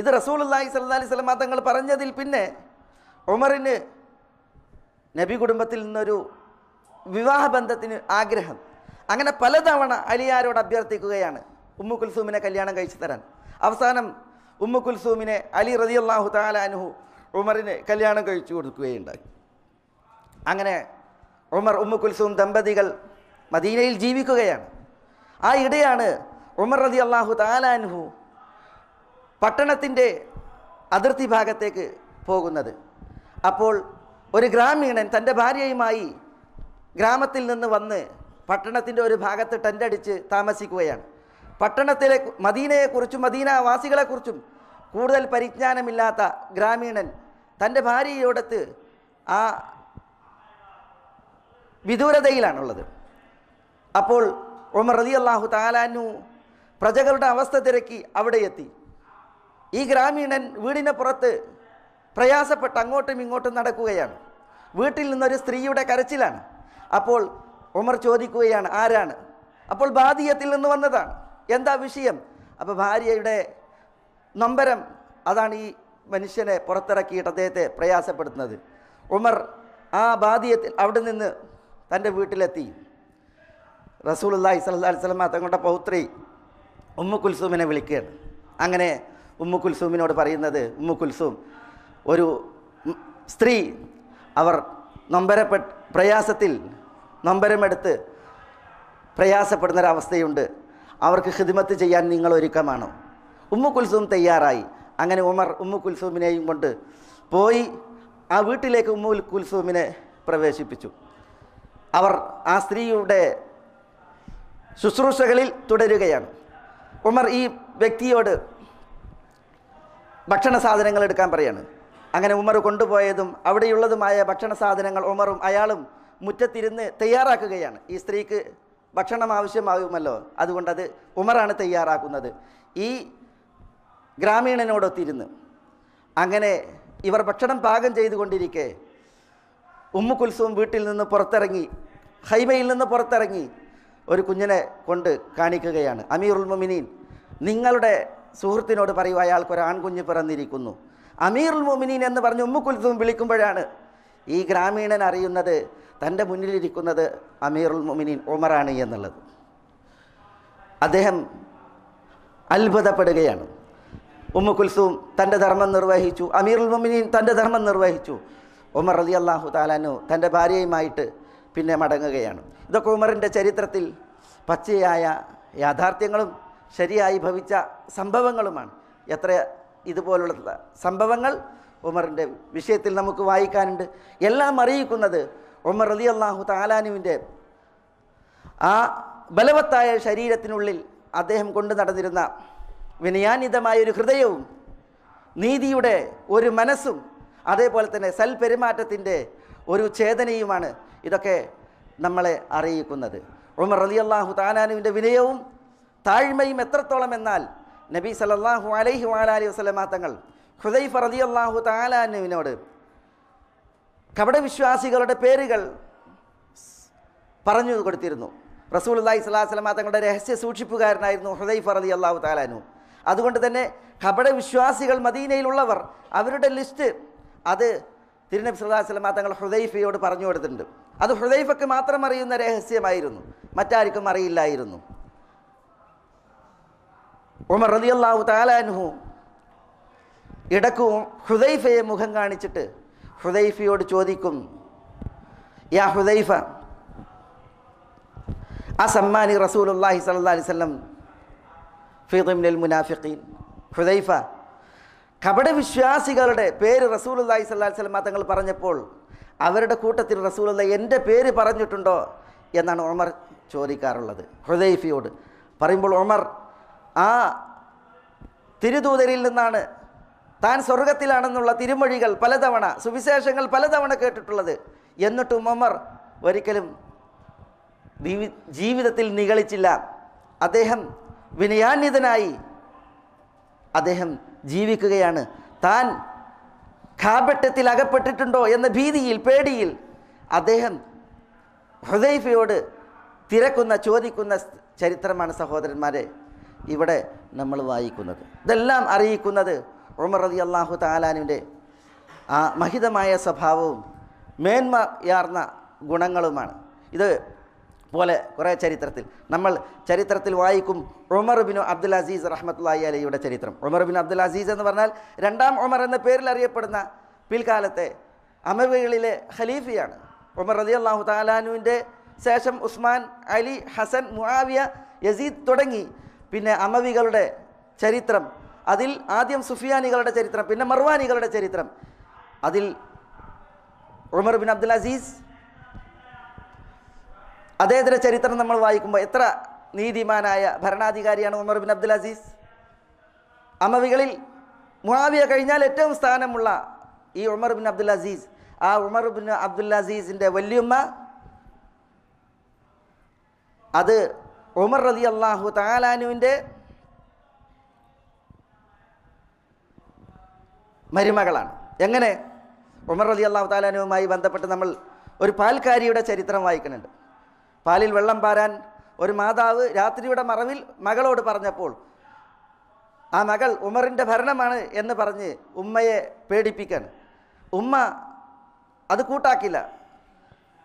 ഇത് റസൂലുള്ളാഹി സ്വല്ലല്ലാഹി അലൈഹി വസല്ലം തങ്ങൾ പറഞ്ഞതിൽ പിന്നെ ഉമറിന് നബി കുടുംബത്തിൽ നിന്നൊരു വിവാഹബന്ധത്തിന് ആഗ്രഹം. അങ്ങനെ പലതവണ അലിയാരോട് അഭ്യർത്ഥിക്കുകയാണ് ഉമ്മു കുൽസൂമിനെ കല്യാണം കഴിച്ചു തരാൻ. അവസാനം ഉമ്മു കുൽസൂമിനെ അലി റളിയല്ലാഹു തആല അൻഹു ഉമറിന് കല്യാണം കഴിച്ചു കൊടുക്കുകയുണ്ടായി. അങ്ങനെ ഉമർ ഉമ്മു കുൽസൂം ദമ്പതികൾ മദീനയിൽ ജീവിക്കുകയാണ്. ആ ഇടെയാണ് ഉമർ റളിയല്ലാഹു തആല അൻഹു പട്ടണത്തിൻ്റെ അതിർത്തി ഭാഗത്തേക്ക് പോകുന്നത്. അപ്പോൾ ഒരു ഗ്രാമീണൻ തൻ്റെ ഭാര്യയുമായി ഗ്രാമത്തിൽ നിന്ന് വന്ന് പട്ടണത്തിൻ്റെ ഒരു ഭാഗത്ത് ടെൻ്റടിച്ച് താമസിക്കുകയാണ്. പട്ടണത്തിലെ മദീനയെക്കുറിച്ചും മദീനാവാസികളെക്കുറിച്ചും കൂടുതൽ പരിജ്ഞാനമില്ലാത്ത ഗ്രാമീണൻ തൻ്റെ ഭാര്യയോടൊത്ത് ആ വിദൂരതയിലാണുള്ളത്. അപ്പോൾ ഉമർ റളിയല്ലാഹു തആല അൻഹു പ്രജകളുടെ അവസ്ഥ തിരക്കി അവിടെ എത്തി. ഈ ഗ്രാമീണൻ വീടിന് പുറത്ത് പ്രയാസപ്പെട്ട് അങ്ങോട്ടും ഇങ്ങോട്ടും നടക്കുകയാണ്. വീട്ടിൽ നിന്നൊരു സ്ത്രീയുടെ കരച്ചിലാണ്. അപ്പോൾ ഉമർ ചോദിക്കുകയാണ്, ആരാണ്? അപ്പോൾ ബാദിയത്തിൽ നിന്ന് വന്നതാണ്, എന്താ വിഷയം? അപ്പോൾ ഭാര്യയുടെ നൊമ്പരം അതാണ് ഈ മനുഷ്യനെ പുറത്തിറക്കിയിട്ട് അദ്ദേഹത്തെ പ്രയാസപ്പെടുത്തുന്നത്. ഉമർ ആ ബാദിയത്തിൽ അവിടെ നിന്ന് തൻ്റെ വീട്ടിലെത്തി. റസൂലുള്ളാഹി സ്വല്ലല്ലാഹി അലൈഹി വസല്ലം തങ്ങളുടെ പൗത്രി ഉമ്മു കുൽസൂമിനെ വിളിക്കുകയാണ്. അങ്ങനെ ഉമ്മു കുൽസൂമിനോട് പറയുന്നത്, ഉമ്മു കുൽസൂം ഒരു സ്ത്രീ, അവർ പ്രയാസത്തിൽ നൊമ്പരമെടുത്ത് പ്രയാസപ്പെടുന്നൊരവസ്ഥയുണ്ട്, അവർക്ക് ഖിദ്മത്ത് ചെയ്യാൻ നിങ്ങൾ ഒരുക്കമാണോ? ഉമ്മു കുൽസൂം തയ്യാറായി. അങ്ങനെ ഉമർ ഉമ്മു കുൽസൂമിനെയും കൊണ്ട് പോയി ആ വീട്ടിലേക്ക് ഉമ്മു കുൽസൂമിനെ പ്രവേശിപ്പിച്ചു. അവർ ആ സ്ത്രീയുടെ ശുശ്രൂഷകളിൽ തുടരുകയാണ്. ഉമർ ഈ വ്യക്തിയോട് ഭക്ഷണ സാധനങ്ങൾ എടുക്കാൻ പറയാണ്. അങ്ങനെ ഉമർ കൊണ്ടുപോയതും അവിടെയുള്ളതുമായ ഭക്ഷണ സാധനങ്ങൾ ഉമറും അയാളും മുറ്റത്തിരുന്ന് തയ്യാറാക്കുകയാണ്. ഈ സ്ത്രീക്ക് ഭക്ഷണം ആവശ്യമാകുമല്ലോ, അതുകൊണ്ടത് ഉമറാണ് തയ്യാറാക്കുന്നത്. ഈ ഗ്രാമീണനോടൊത്തിരുന്ന് അങ്ങനെ ഇവർ ഭക്ഷണം പാകം ചെയ്തുകൊണ്ടിരിക്കെ ഉമ്മു കുൽസൂം വീട്ടിൽ നിന്ന് പുറത്തിറങ്ങി, ഹൈമയിൽ നിന്ന് പുറത്തിറങ്ങി ഒരു കുഞ്ഞിനെ കൊണ്ട് കാണിക്കുകയാണ്. അമീറുൽ മുഅ്മിനീൻ, നിങ്ങളുടെ സുഹൃത്തിനോട് പറയൂ, അയാൾക്കൊരു ആൺകുഞ്ഞ് പിറന്നിരിക്കുന്നു. അമീറുൽ മുഅ്മിനീൻ എന്ന് പറഞ്ഞ് ഉമ്മു കുൽസൂം വിളിക്കുമ്പോഴാണ് ഈ ഗ്രാമീണൻ അറിയുന്നത് തൻ്റെ മുന്നിലിരിക്കുന്നത് അമീറുൽ മുഅ്മിനീൻ ഉമറാണ് എന്നുള്ളത്. അദ്ദേഹം അത്ഭുതപ്പെടുകയാണ്. ഉമ്മു കുൽസൂം തൻ്റെ ധർമ്മം നിർവഹിച്ചു, അമീറുൽ മുഅ്മിനീൻ തൻ്റെ ധർമ്മം നിർവഹിച്ചു. ഉമർ റളിയല്ലാഹു തആല അൻഹു തൻ്റെ ഭാര്യയുമായിട്ട് പിന്നെ മടങ്ങുകയാണ്. ഇതൊക്കെ ഉമറിൻ്റെ ചരിത്രത്തിൽ പച്ചയായ യാഥാർത്ഥ്യങ്ങളും ശരിയായി ഭവിച്ച സംഭവങ്ങളുമാണ്. എത്ര ഇതുപോലുള്ള സംഭവങ്ങൾ ഉമറിൻ്റെ വിഷയത്തിൽ നമുക്ക് വായിക്കാനുണ്ട്. എല്ലാം അറിയിക്കുന്നത് ഉമർ റളിയല്ലാഹു തആല അൻഹുവിൻ്റെ ആ ബലവത്തായ ശരീരത്തിനുള്ളിൽ അദ്ദേഹം കൊണ്ടു നടന്നിരുന്ന വിനയാന്വിതമായൊരു ഹൃദയവും നീതിയുടെ ഒരു മനസ്സും അതേപോലെ തന്നെ സൽപെരുമാറ്റത്തിൻ്റെ ഒരു ചേതനയുമാണ് ഇതൊക്കെ നമ്മളെ അറിയിക്കുന്നത്. ഉമർ റളിയല്ലാഹു തആല അൻഹുവിൻ്റെ വിനയവും താഴ്മയും എത്രത്തോളം എന്നാൽ നബി സല്ലല്ലാഹു അലൈഹി വസല്ലമ തങ്ങൾ ഹുദൈഫ റളിയല്ലാഹു തആല അൻഹുവിനോട് കപടവിശ്വാസികളുടെ പേരുകൾ പറഞ്ഞു കൊടുത്തിരുന്നു. റസൂലുള്ളാഹി സ്വല്ലല്ലാഹു അലൈഹി വസല്ലമ തങ്ങളുടെ രഹസ്യ സൂക്ഷിപ്പുകാരനായിരുന്നു ഹുദൈഫ റളിയല്ലാഹു തആല അൻഹു. അതുകൊണ്ട് തന്നെ കപട വിശ്വാസികൾ മദീനയിലുള്ളവർ അവരുടെ ലിസ്റ്റ് അത് തിരുനബി സല്ലല്ലാഹു അലൈഹി വസല്ലം തങ്ങൾ ഹുദൈഫയോട് പറഞ്ഞു കൊടുത്തിട്ടുണ്ട്. അത് ഹുദൈഫയ്ക്ക് മാത്രം അറിയുന്ന രഹസ്യമായിരുന്നു, മറ്റാർക്കും അറിയില്ലായിരുന്നു. ഉമർ റളിയല്ലാഹു തആല അൻഹു ഇടയ്ക്കും ഹുദൈഫയെ മുഖം കാണിച്ചിട്ട് ഹുദൈഫയോട് ചോദിക്കും, യാ ഹുദൈഫ അസമ്മാനി റസൂലുള്ളാഹി സ്വല്ലല്ലാഹു അലൈഹി വസല്ലം ഫീ ദിംനിൽ മുനാഫിഖീൻ. ഹുദൈഫ, കപട വിശ്വാസികളുടെ പേര് റസൂലുള്ളാഹി സ്വല്ലല്ലാഹു അലൈഹി വസല്ലം തങ്ങൾ പറഞ്ഞപ്പോൾ അവരുടെ കൂട്ടത്തിൽ റസൂലുള്ളാഹി എൻ്റെ പേര് പറഞ്ഞിട്ടുണ്ടോ എന്നാണ് ഉമർ ചോദിക്കാറുള്ളത് ഹുദൈഫയോട്. പറയുമ്പോൾ ഉമർ ആ തിരുദൂതരിൽ നിന്നാണ് താൻ സ്വർഗത്തിലാണെന്നുള്ള തിരുമൊഴികൾ പലതവണ, സുവിശേഷങ്ങൾ പലതവണ കേട്ടിട്ടുള്ളത്. എന്നിട്ടും ഉമർ ഒരിക്കലും ജീവിതത്തിൽ നിഗളിച്ചില്ല. അദ്ദേഹം വിനയാന്വിതനായി അദ്ദേഹം ജീവിക്കുകയാണ്. താൻ കാപട്യത്തിൽ അകപ്പെട്ടിട്ടുണ്ടോ എന്ന ഭീതിയിൽ, പേടിയിൽ അദ്ദേഹം ഹുദൈഫയോട് തിരക്കുന്ന, ചോദിക്കുന്ന ചരിത്രമാണ് സഹോദരന്മാരെ ഇവിടെ നമ്മൾ വായിക്കുന്നത്. ഇതെല്ലാം അറിയിക്കുന്നത് ഉമർ റളിയല്ലാഹു തആല അൻഹുവിൻ്റെ ആ മഹിതമായ സ്വഭാവവും മേന്മയാർന്ന ഗുണങ്ങളുമാണ്. ഇത് പോലെ കുറേ ചരിത്രത്തിൽ വായിക്കും ഉമർ ബിൻ അബ്ദുൽ അസീസ് റഹ്മത്തുള്ളാഹി അലൈഹിയുടെ ചരിത്രം. ഉമർ ബിൻ അബ്ദുൽ അസീസ് എന്ന് പറഞ്ഞാൽ രണ്ടാം ഉമർ എന്ന പേരിൽ അറിയപ്പെടുന്ന പിൽക്കാലത്തെ അമവികളിലെ ഖലീഫയാണ്. ഉമർ റളിയല്ലാഹു തആല അൻഹുവിൻ്റെ ശേഷം ഉസ്മാൻ, അലി, ഹസൻ, മുആവിയ, യസീദ് തുടങ്ങി പിന്നെ അമവികളുടെ ചരിത്രം, അതിൽ ആദ്യം സുഫിയാനികളുടെ ചരിത്രം, പിന്നെ മർവാനികളുടെ ചരിത്രം. അതിൽ ഉമർ ബിൻ അബ്ദുൽ അസീസ് അദ്ദേഹത്തിൻ്റെ ചരിത്രം നമ്മൾ വായിക്കുമ്പോൾ എത്ര നീതിമാനായ ഭരണാധികാരിയാണ് ഉമർ ബിൻ അബ്ദുൽ അസീസ്. അമവികളിൽ മുആവിയ കഴിഞ്ഞാൽ ഏറ്റവും സ്ഥാനമുള്ള ഈ ഉമർ ബിൻ അബ്ദുൽ അസീസ്, ആ ഉമർ ബിൻ അബ്ദുൽ അസീസിൻ്റെ വല്യുമ്മ അത് ഉമർ റളിയല്ലാഹു തആല അൻഹുവിൻ്റെ മരുമകളാണ്. എങ്ങനെ? ഉമർ റളിയല്ലാഹു തആല അൻഹുവുമായി ബന്ധപ്പെട്ട് നമ്മൾ ഒരു പാൽക്കാരിയുടെ ചരിത്രം വായിക്കുന്നുണ്ട്. പാലിൽ വെള്ളം പാരാൻ ഒരു മാതാവ് രാത്രിയുടെ മറവിൽ മകളോട് പറഞ്ഞപ്പോൾ ആ മകൾ ഉമറിൻ്റെ ഭരണമാണ് എന്ന് പറഞ്ഞ് ഉമ്മയെ പേടിപ്പിക്കാൻ ഉമ്മ അത് കൂട്ടാക്കില്ല.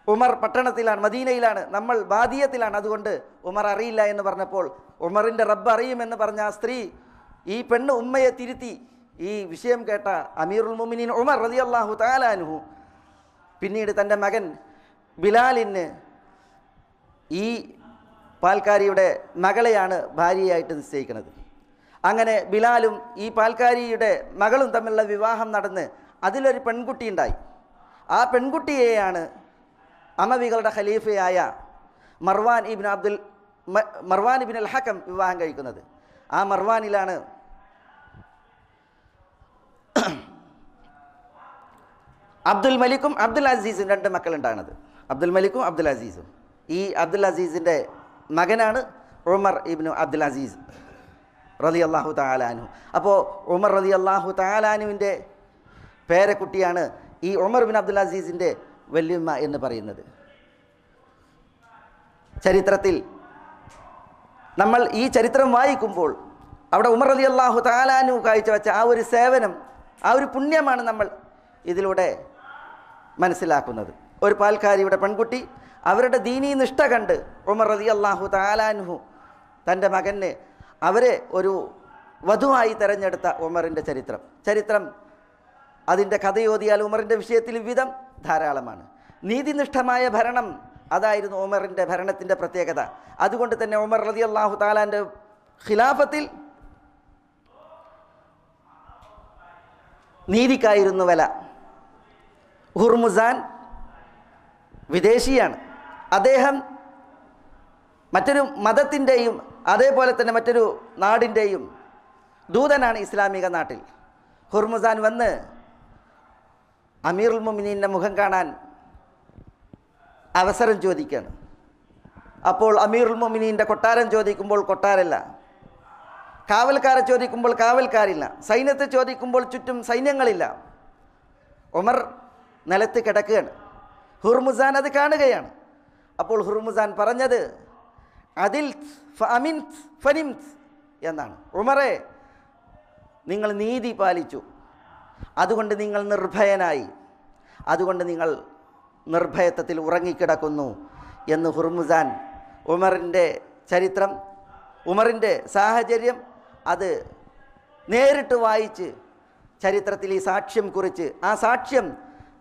ഉമർ പട്ടണത്തിലാണ്, മദീനയിലാണ്, നമ്മൾ ബാദിയത്തിലാണ്, അതുകൊണ്ട് ഉമർ അറിയില്ല എന്ന് പറഞ്ഞപ്പോൾ ഉമറിൻ്റെ റബ്ബ് അറിയുമെന്ന് പറഞ്ഞ ആ സ്ത്രീ, ഈ പെണ്ണ് ഉമ്മയെ തിരുത്തി. ഈ വിഷയം കേട്ട അമീറുൽ മുഅ്മിനീൻ ഉമർ റളിയല്ലാഹു തആല അൻഹു പിന്നീട് തൻ്റെ മകൻ ബിലാലിന് ഈ പാൽക്കാരിയുടെ മകളെയാണ് ഭാര്യയായിട്ട് നിശ്ചയിക്കുന്നത്. അങ്ങനെ ബിലാലും ഈ പാൽക്കാരിയുടെ മകളും തമ്മിലുള്ള വിവാഹം നടന്ന് അതിലൊരു പെൺകുട്ടി ഉണ്ടായി. ആ പെൺകുട്ടിയെയാണ് അമവികളുടെ ഖലീഫയായ മർവാൻ ഇബ്ൻ അൽ ഹക്കം വിവാഹം കഴിക്കുന്നത്. ആ മർവാനിലാണ് അബ്ദുൽ മലിക്കും അബ്ദുൽ അസീസും രണ്ട് മക്കളുണ്ടാകുന്നത്. അബ്ദുൽ മലിക്കും അബ്ദുൽ അസീസും. ഈ അബ്ദുൽ അസീസിൻ്റെ മകനാണ് ഉമർ ഇബ്നു അബ്ദുൽ അസീസ് റളിയല്ലാഹു തആല അൻഹു. അപ്പോൾ ഉമർ റളിയല്ലാഹു തആല അൻഹുവിൻ്റെ പേരക്കുട്ടിയാണ് ഈ ഉമർ ബിൻ അബ്ദുൽ അസീസിൻ്റെ വല്യമ്മ എന്ന് പറയുന്നത്. ചരിത്രത്തിൽ നമ്മൾ ഈ ചരിത്രം വായിക്കുമ്പോൾ അവിടെ ഉമർ റളിയല്ലാഹു തആല അൻഹു കാഴ്ചവെച്ച ആ ഒരു സേവനം, ആ ഒരു പുണ്യമാണ് നമ്മൾ ഇതിലൂടെ മനസ്സിലാക്കുന്നത്. ഒരു പാൽക്കാരിയുടെ പെൺകുട്ടി അവരുടെ ദീനീ നിഷ്ഠ കണ്ട് ഉമർ റളിയല്ലാഹു തആല അൻഹു തൻ്റെ മകനെ അവരെ ഒരു വധുവായി തിരഞ്ഞെടുത്ത ഉമറിൻ്റെ ചരിത്രം അതിൻ്റെ കഥയോതിയാൽ ഉമറിൻ്റെ വിഷയത്തിൽ വിധം ധാരാളമാണ്. നീതിനിഷ്ഠമായ ഭരണം അതായിരുന്നു ഉമറിൻ്റെ ഭരണത്തിൻ്റെ പ്രത്യേകത. അതുകൊണ്ട് തന്നെ ഉമർ റളിയല്ലാഹു തആലാൻ്റെ ഖിലാഫത്തിൽ നീതിക്കായിരുന്നു വില. ഹുർമുസാൻ വിദേശിയാണ്. അദ്ദേഹം മറ്റൊരു മതത്തിൻ്റെയും അതേപോലെ തന്നെ മറ്റൊരു നാടിൻ്റെയും ദൂതനാണ് ഇസ്ലാമിക നാട്ടിൽ. ഹുർമുസാൻ വന്ന് അമീറുൽ മുഅ്മിനീൻ്റെ മുഖം കാണാൻ അവസരം ചോദിക്കുകയാണ്. അപ്പോൾ അമീറുൽ മുഅ്മിനീൻ്റെ കൊട്ടാരം ചോദിക്കുമ്പോൾ കൊട്ടാരല്ല, കാവൽക്കാരെ ചോദിക്കുമ്പോൾ കാവൽക്കാരില്ല, സൈന്യത്തെ ചോദിക്കുമ്പോൾ ചുറ്റും സൈന്യങ്ങളില്ല. ഉമർ നിലത്ത് കിടക്കുകയാണ്. ഹുർമുസാൻ അത് കാണുകയാണ്. അപ്പോൾ ഹുർമുസാൻ പറഞ്ഞത് അതിൽ ഫഅമിൻത് ഫനിംത് എന്നാണ്. ഉമറെ, നിങ്ങൾ നീതി പാലിച്ചു, അതുകൊണ്ട് നിങ്ങൾ നിർഭയനായി, അതുകൊണ്ട് നിങ്ങൾ നിർഭയത്വത്തിൽ ഉറങ്ങിക്കിടക്കുന്നു എന്ന് ഹുർമുസാൻ ഉമറിൻ്റെ ചരിത്രം, ഉമറിൻ്റെ സാഹചര്യം അത് നേരിട്ട് വായിച്ച് ചരിത്രത്തിൽ ഈ സാക്ഷ്യം കുറിച്ച് ആ സാക്ഷ്യം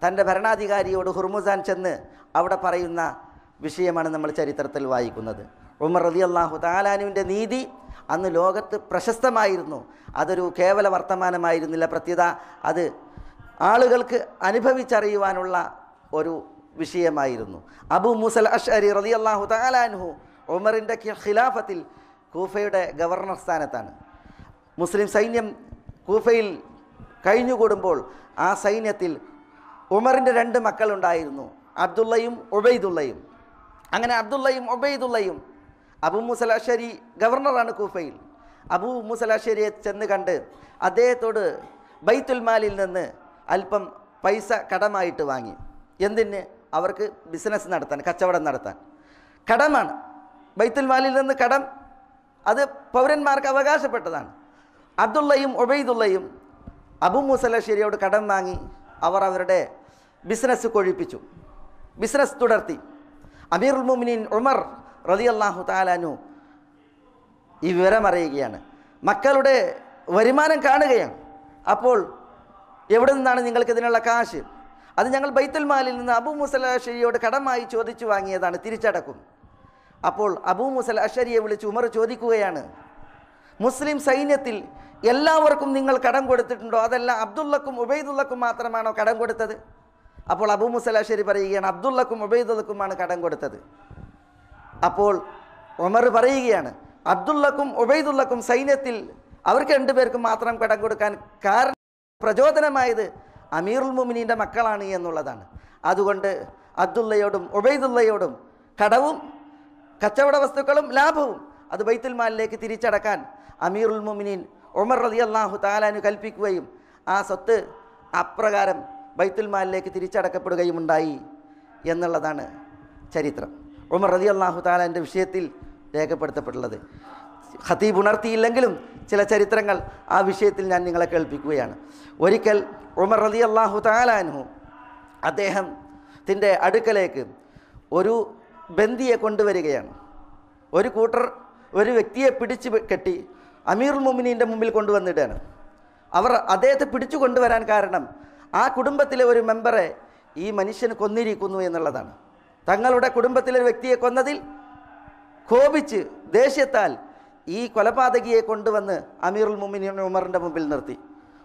തൻ്റെ ഭരണാധികാരിയോട് ഹുർമുസാൻ ചെന്ന് അവിടെ പറയുന്ന വിഷയമാണ് നമ്മൾ ചരിത്രത്തിൽ വായിക്കുന്നത്. ഉമർ റളിയല്ലാഹു തആലാനുവിൻ്റെ നീതി അന്ന് ലോകത്ത് പ്രശസ്തമായിരുന്നു. അതൊരു കേവല വർത്തമാനമായിരുന്നില്ല, പ്രത്യേകത അത് ആളുകൾക്ക് അനുഭവിച്ചറിയുവാനുള്ള ഒരു വിഷയമായിരുന്നു. അബൂ മൂസൽ അശ്അരി റളിയല്ലാഹു തആലാൻഹു ഉമറിൻ്റെ ഖിലാഫത്തിൽ കൂഫയുടെ ഗവർണർ സ്ഥാനത്താണ്. മുസ്ലിം സൈന്യം കൂഫയിൽ കഴിഞ്ഞുകൂടുമ്പോൾ ആ സൈന്യത്തിൽ ഉമറിൻ്റെ 2 മക്കളുണ്ടായിരുന്നു, അബ്ദുള്ളയും ഉബൈദുള്ളയും. അങ്ങനെ അബ്ദുള്ളയും ഉബൈദുള്ളയും അബൂ മൂസൽ അശ്അരി ഗവർണറാണ് കൂഫയിൽ. അബൂ മൂസൽ അശ്അരിയെ ചെന്ന് കണ്ട് അദ്ദേഹത്തോട് ബൈത്തുൽ മാലിൽ നിന്ന് അല്പം പൈസ കടമായിട്ട് വാങ്ങി. എന്തിന്? അവർക്ക് ബിസിനസ് നടത്താൻ, കച്ചവടം നടത്താൻ. കടമാണ്, ബൈത്തുൽ മാലിൽ നിന്ന് കടം, അത് പൗരന്മാർക്ക് അവകാശപ്പെട്ടതാണ്. അബ്ദുള്ളയും ഉബൈദുള്ളയും അബൂ മൂസൽ അശ്അരിയോട് കടം വാങ്ങി അവർ അവരുടെ ബിസിനസ് കൊഴിപ്പിച്ചു, ബിസിനസ് തുടർത്തി. അമീറുൽ മുഅ്മിനീൻ ഉമർ റളിയല്ലാഹു തആലാനു ഈ വിവരം അറിയുകയാണ്, മക്കളുടെ വരുമാനം കാണുകയാണ്. അപ്പോൾ എവിടെ നിന്നാണ് നിങ്ങൾക്ക് ഇതിനുള്ള കാശ്? അത് ഞങ്ങൾ ബൈത്തുൽ മാലിൽ നിന്ന് അബൂ മൂസൽ അശ്അരിയോട് കടമായി ചോദിച്ചു വാങ്ങിയതാണ്, തിരിച്ചടക്കും. അപ്പോൾ അബൂ മൂസൽ അശ്അരിയെ വിളിച്ച് ഉമർ ചോദിക്കുകയാണ്, മുസ്ലിം സൈന്യത്തിൽ എല്ലാവർക്കും നിങ്ങൾ കടം കൊടുത്തിട്ടുണ്ടോ, അതല്ല അബ്ദുള്ളക്കും ഉബൈദുള്ളക്കും മാത്രമാണോ കടം കൊടുത്തത്? അപ്പോൾ അബൂ മൂസൽ അശ്അരി പറയുകയാണ്, അബ്ദുള്ളക്കും ഉബൈദുള്ളക്കുമാണ് കടം കൊടുത്തത്. അപ്പോൾ ഉമർ പറയുകയാണ്, അബ്ദുള്ളക്കും ഉബൈദുള്ളക്കും സൈന്യത്തിൽ അവർക്ക് 2 പേർക്കും മാത്രം കടം കൊടുക്കാൻ കാരണം പ്രചോദനമായത് അമീറുൽ മുഅ്മിനീൻ്റെ മക്കളാണ് എന്നുള്ളതാണ്. അതുകൊണ്ട് അബ്ദുള്ളയോടും ഉബൈദുള്ളയോടും കടവും കച്ചവട വസ്തുക്കളും ലാഭവും അത് ബൈത്തുൽ മാലിലേക്ക് തിരിച്ചടക്കാൻ അമീറുൽ മുഅ്മിനീൻ ഉമർ റളിയല്ലാഹു തആലാനു കൽപ്പിക്കുകയും ആ സ്വത്ത് അപ്രകാരം ബൈത്തുൽ മാലിലേക്ക് തിരിച്ചടക്കപ്പെടുകയും ഉണ്ടായി എന്നുള്ളതാണ് ചരിത്രം. ഉമർ റളിയല്ലാഹു തആലാൻ്റെ വിഷയത്തിൽ രേഖപ്പെടുത്തപ്പെട്ടുള്ളത്. ഖതീബ് ഉണർത്തിയില്ലെങ്കിലും ചില ചരിത്രങ്ങൾ ആ വിഷയത്തിൽ ഞാൻ നിങ്ങളെ കേൾപ്പിക്കുകയാണ്. ഒരിക്കൽ ഉമർ റളിയല്ലാഹു തആലാൻഹു അദ്ദേഹത്തിൻ്റെ അടുക്കലേക്ക് ഒരു ബന്ദിയെ കൊണ്ടുവരികയാണ്. ഒരു കൂട്ടർ ഒരു വ്യക്തിയെ പിടിച്ച് കെട്ടി അമീറുൽ മുഅ്മിനീൻ്റെ മുമ്പിൽ കൊണ്ടുവന്നിട്ടാണ്. അവർ അദ്ദേഹത്തെ പിടിച്ചു കൊണ്ടുവരാൻ കാരണം ആ കുടുംബത്തിലെ ഒരു മെമ്പറെ ഈ മനുഷ്യന് കൊന്നിരിക്കുന്നു എന്നുള്ളതാണ്. തങ്ങളുടെ കുടുംബത്തിലെ ഒരു വ്യക്തിയെ കൊന്നതിൽ കോപിച്ച് ദേഷ്യത്താൽ ഈ കൊലപാതകിയെ കൊണ്ടുവന്ന് അമീറുൽ മുഅ്മിനീൻ ഉമറിൻ്റെ മുമ്പിൽ നിർത്തി.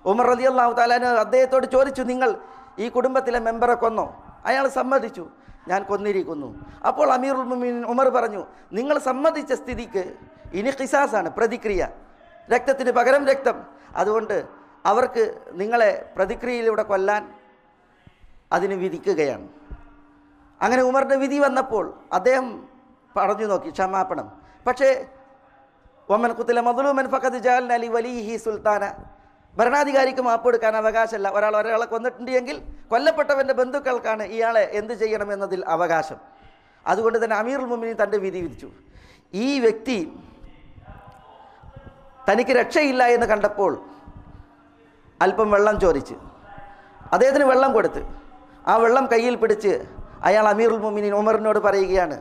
ഉമർ റളിയല്ലാഹു തആല അദ്ദേഹത്തോട് ചോദിച്ചു, നിങ്ങൾ ഈ കുടുംബത്തിലെ മെമ്പറെ കൊന്നോ? അയാൾ സമ്മതിച്ചു, ഞാൻ കൊന്നിരിക്കുന്നു. അപ്പോൾ അമീറുൽ മുഅ്മിനീൻ ഉമർ പറഞ്ഞു, നിങ്ങൾ സമ്മതിച്ച സ്ഥിതിക്ക് ഇനി ഖിസാസാണ്, പ്രതിക്രിയ, രക്തത്തിന് പകരം രക്തം. അതുകൊണ്ട് അവർക്ക് നിങ്ങളെ പ്രതിക്രിയയിലൂടെ കൊല്ലാൻ അതിന് വിധിക്കുകയാണ്. അങ്ങനെ ഉമറിൻ്റെ വിധി വന്നപ്പോൾ അദ്ദേഹം പറഞ്ഞു നോക്കി ക്ഷമാപണം. പക്ഷേ വമൻ ഖുതില മദ്ലൂമൻ ഫഖദ് ജഅൽനാ ലി വലിയിഹി സുൽത്താന, ഭരണാധികാരിക്ക് മാപ്പ് കൊടുക്കാൻ അവകാശമല്ല. ഒരാളെ കൊന്നിട്ടുണ്ട് എങ്കിൽ കൊല്ലപ്പെട്ടവൻ്റെ ബന്ധുക്കൾക്കാണ് ഇയാളെ എന്ത് ചെയ്യണമെന്നതിൽ അവകാശം. അതുകൊണ്ട് തന്നെ അമീറുൽ മുഅ്മിനീൻ തൻ്റെ വിധി വിധിച്ചു. ഈ വ്യക്തി തനിക്ക് രക്ഷയില്ല എന്ന് കണ്ടപ്പോൾ അല്പം വെള്ളം ചോദിച്ച് അദ്ദേഹത്തിന് വെള്ളം കൊടുത്ത് ആ വെള്ളം കയ്യിൽ പിടിച്ച് അയാൾ അമീറുൽ മുഅ്മിനീൻ ഉമറിനോട് പറയുകയാണ്,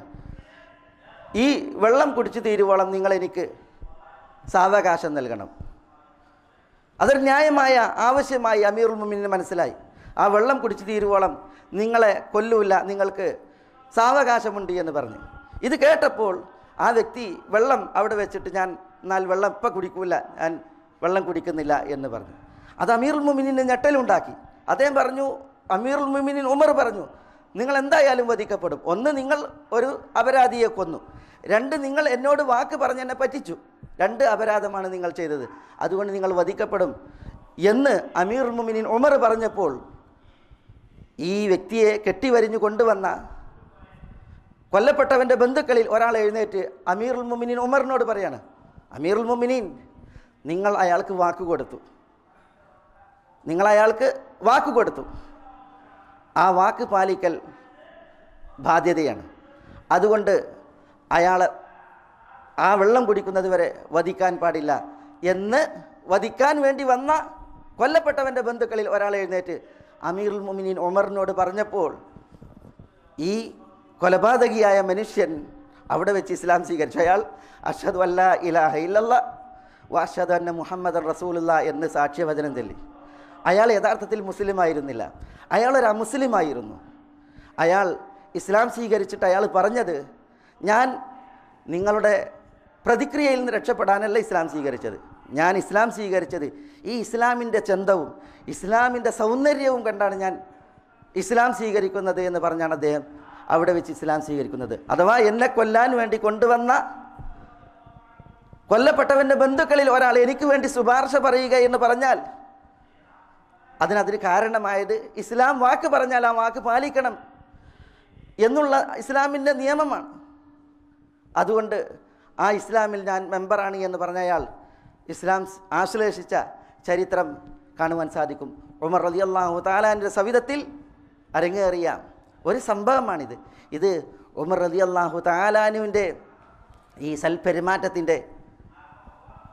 ഈ വെള്ളം കുടിച്ച് തീരുവോളം നിങ്ങളെനിക്ക് സാവകാശം നൽകണം. അതൊരു ന്യായമായ ആവശ്യമായി അമീറുൽ മുഅ്മിനീന് മനസ്സിലായി. ആ വെള്ളം കുടിച്ച് തീരുവോളം നിങ്ങളെ കൊല്ലൂല, നിങ്ങൾക്ക് സാവകാശമുണ്ട് എന്ന് പറഞ്ഞു. ഇത് കേട്ടപ്പോൾ ആ വ്യക്തി വെള്ളം അവിടെ വെച്ചിട്ട് എന്നാൽ വെള്ളം ഇപ്പം കുടിക്കൂല, ഞാൻ വെള്ളം കുടിക്കുന്നില്ല എന്ന് പറഞ്ഞു. അത് അമീറുൽ മുഅ്മിനീന് ഞെട്ടലുണ്ടാക്കി. അദ്ദേഹം പറഞ്ഞു, അമീറുൽ മുഅ്മിനീൻ ഉമർ പറഞ്ഞു, നിങ്ങൾ എന്തായാലും വധിക്കപ്പെടും. ഒന്ന്, നിങ്ങൾ ഒരു അപരാധിയെ കൊന്നു. 2, നിങ്ങൾ എന്നോട് വാക്ക് പറഞ്ഞ് എന്നെ പറ്റിച്ചു. 2 അപരാധമാണ് നിങ്ങൾ ചെയ്തത്, അതുകൊണ്ട് നിങ്ങൾ വധിക്കപ്പെടും എന്ന് അമീറുൽ മുഅ്മിനീൻ ഉമർ പറഞ്ഞപ്പോൾ ഈ വ്യക്തിയെ കെട്ടിവരിഞ്ഞു കൊണ്ടുവന്ന കൊല്ലപ്പെട്ടവൻ്റെ ബന്ധുക്കളിൽ ഒരാൾ എഴുന്നേറ്റ് അമീറുൽ മുഅ്മിനീൻ ഉമറിനോട് പറയാണ്, അമീറുൽ മുഅ്മിനീൻ, നിങ്ങൾ അയാൾക്ക് വാക്ക് കൊടുത്തു, നിങ്ങൾ അയാൾക്ക് വാക്ക് കൊടുത്തു. ആ വാക്ക് പാലിക്കൽ ബാധ്യതയാണ്. അതുകൊണ്ട് അയാൾ ആ വെള്ളം കുടിക്കുന്നത് വരെ വധിക്കാൻ പാടില്ല എന്ന് വധിക്കാൻ വേണ്ടി വന്ന കൊല്ലപ്പെട്ടവൻ്റെ ബന്ധുക്കളിൽ ഒരാൾ എഴുന്നേറ്റ് അമീറുൽ മുഅ്മിനീൻ ഉമറിനോട് പറഞ്ഞപ്പോൾ ഈ കൊലപാതകിയായ മനുഷ്യൻ അവിടെ വെച്ച് ഇസ്ലാം സ്വീകരിച്ചു. അയാൾ അഷ്ഹദു അല്ലാ ഇലാഹ ഇല്ലല്ലാഹ് വ അഷ്ഹദു അന്ന മുഹമ്മദൻ റസൂലുള്ളാഹ് എന്ന് സാക്ഷ്യവചനം ചൊല്ലി. അയാൾ യഥാർത്ഥത്തിൽ മുസ്ലിം ആയിരുന്നില്ല, അയാളൊരു അമുസ്ലിമായിരുന്നു. അയാൾ ഇസ്ലാം സ്വീകരിച്ചിട്ട് അയാൾ പറഞ്ഞത്, ഞാൻ നിങ്ങളുടെ പ്രതിക്രിയയിൽ നിന്ന് രക്ഷപ്പെടാനല്ല ഇസ്ലാം സ്വീകരിച്ചത്, ഞാൻ ഇസ്ലാം സ്വീകരിച്ചത് ഈ ഇസ്ലാമിൻ്റെ ചന്തവും ഇസ്ലാമിൻ്റെ സൗന്ദര്യവും കണ്ടാണ് ഞാൻ ഇസ്ലാം സ്വീകരിക്കുന്നത് എന്ന് പറഞ്ഞാണ് അദ്ദേഹം അവിടെ വെച്ച് ഇസ്ലാം സ്വീകരിക്കുന്നത്. അഥവാ എന്നെ കൊല്ലാൻ വേണ്ടി കൊണ്ടുവന്ന കൊല്ലപ്പെട്ടവൻ്റെ ബന്ധുക്കളിൽ ഒരാൾ എനിക്ക് വേണ്ടി ശുപാർശ പറയുക എന്ന് പറഞ്ഞാൽ അതിന് കാരണമായത് ഇസ്ലാം വാക്ക് പറഞ്ഞാൽ ആ വാക്ക് പാലിക്കണം എന്നുള്ള ഇസ്ലാമിൻ്റെ നിയമമാണ്. അതുകൊണ്ട് ആ ഇസ്ലാമിൽ ഞാൻ മെമ്പറാണ് എന്ന് പറഞ്ഞ അയാൾ ഇസ്ലാം ആശ്ലേഷിച്ച ചരിത്രം കാണുവാൻ സാധിക്കും. ഉമർ റളിയല്ലാഹു തആലാന്റെ സവിധത്തിൽ അരങ്ങേറിയ ഒരു സംഭവമാണിത്. ഇത് ഉമർ റളിയല്ലാഹു തആലാനുവിൻ്റെ ഈ സൽപെരുമാറ്റത്തിൻ്റെ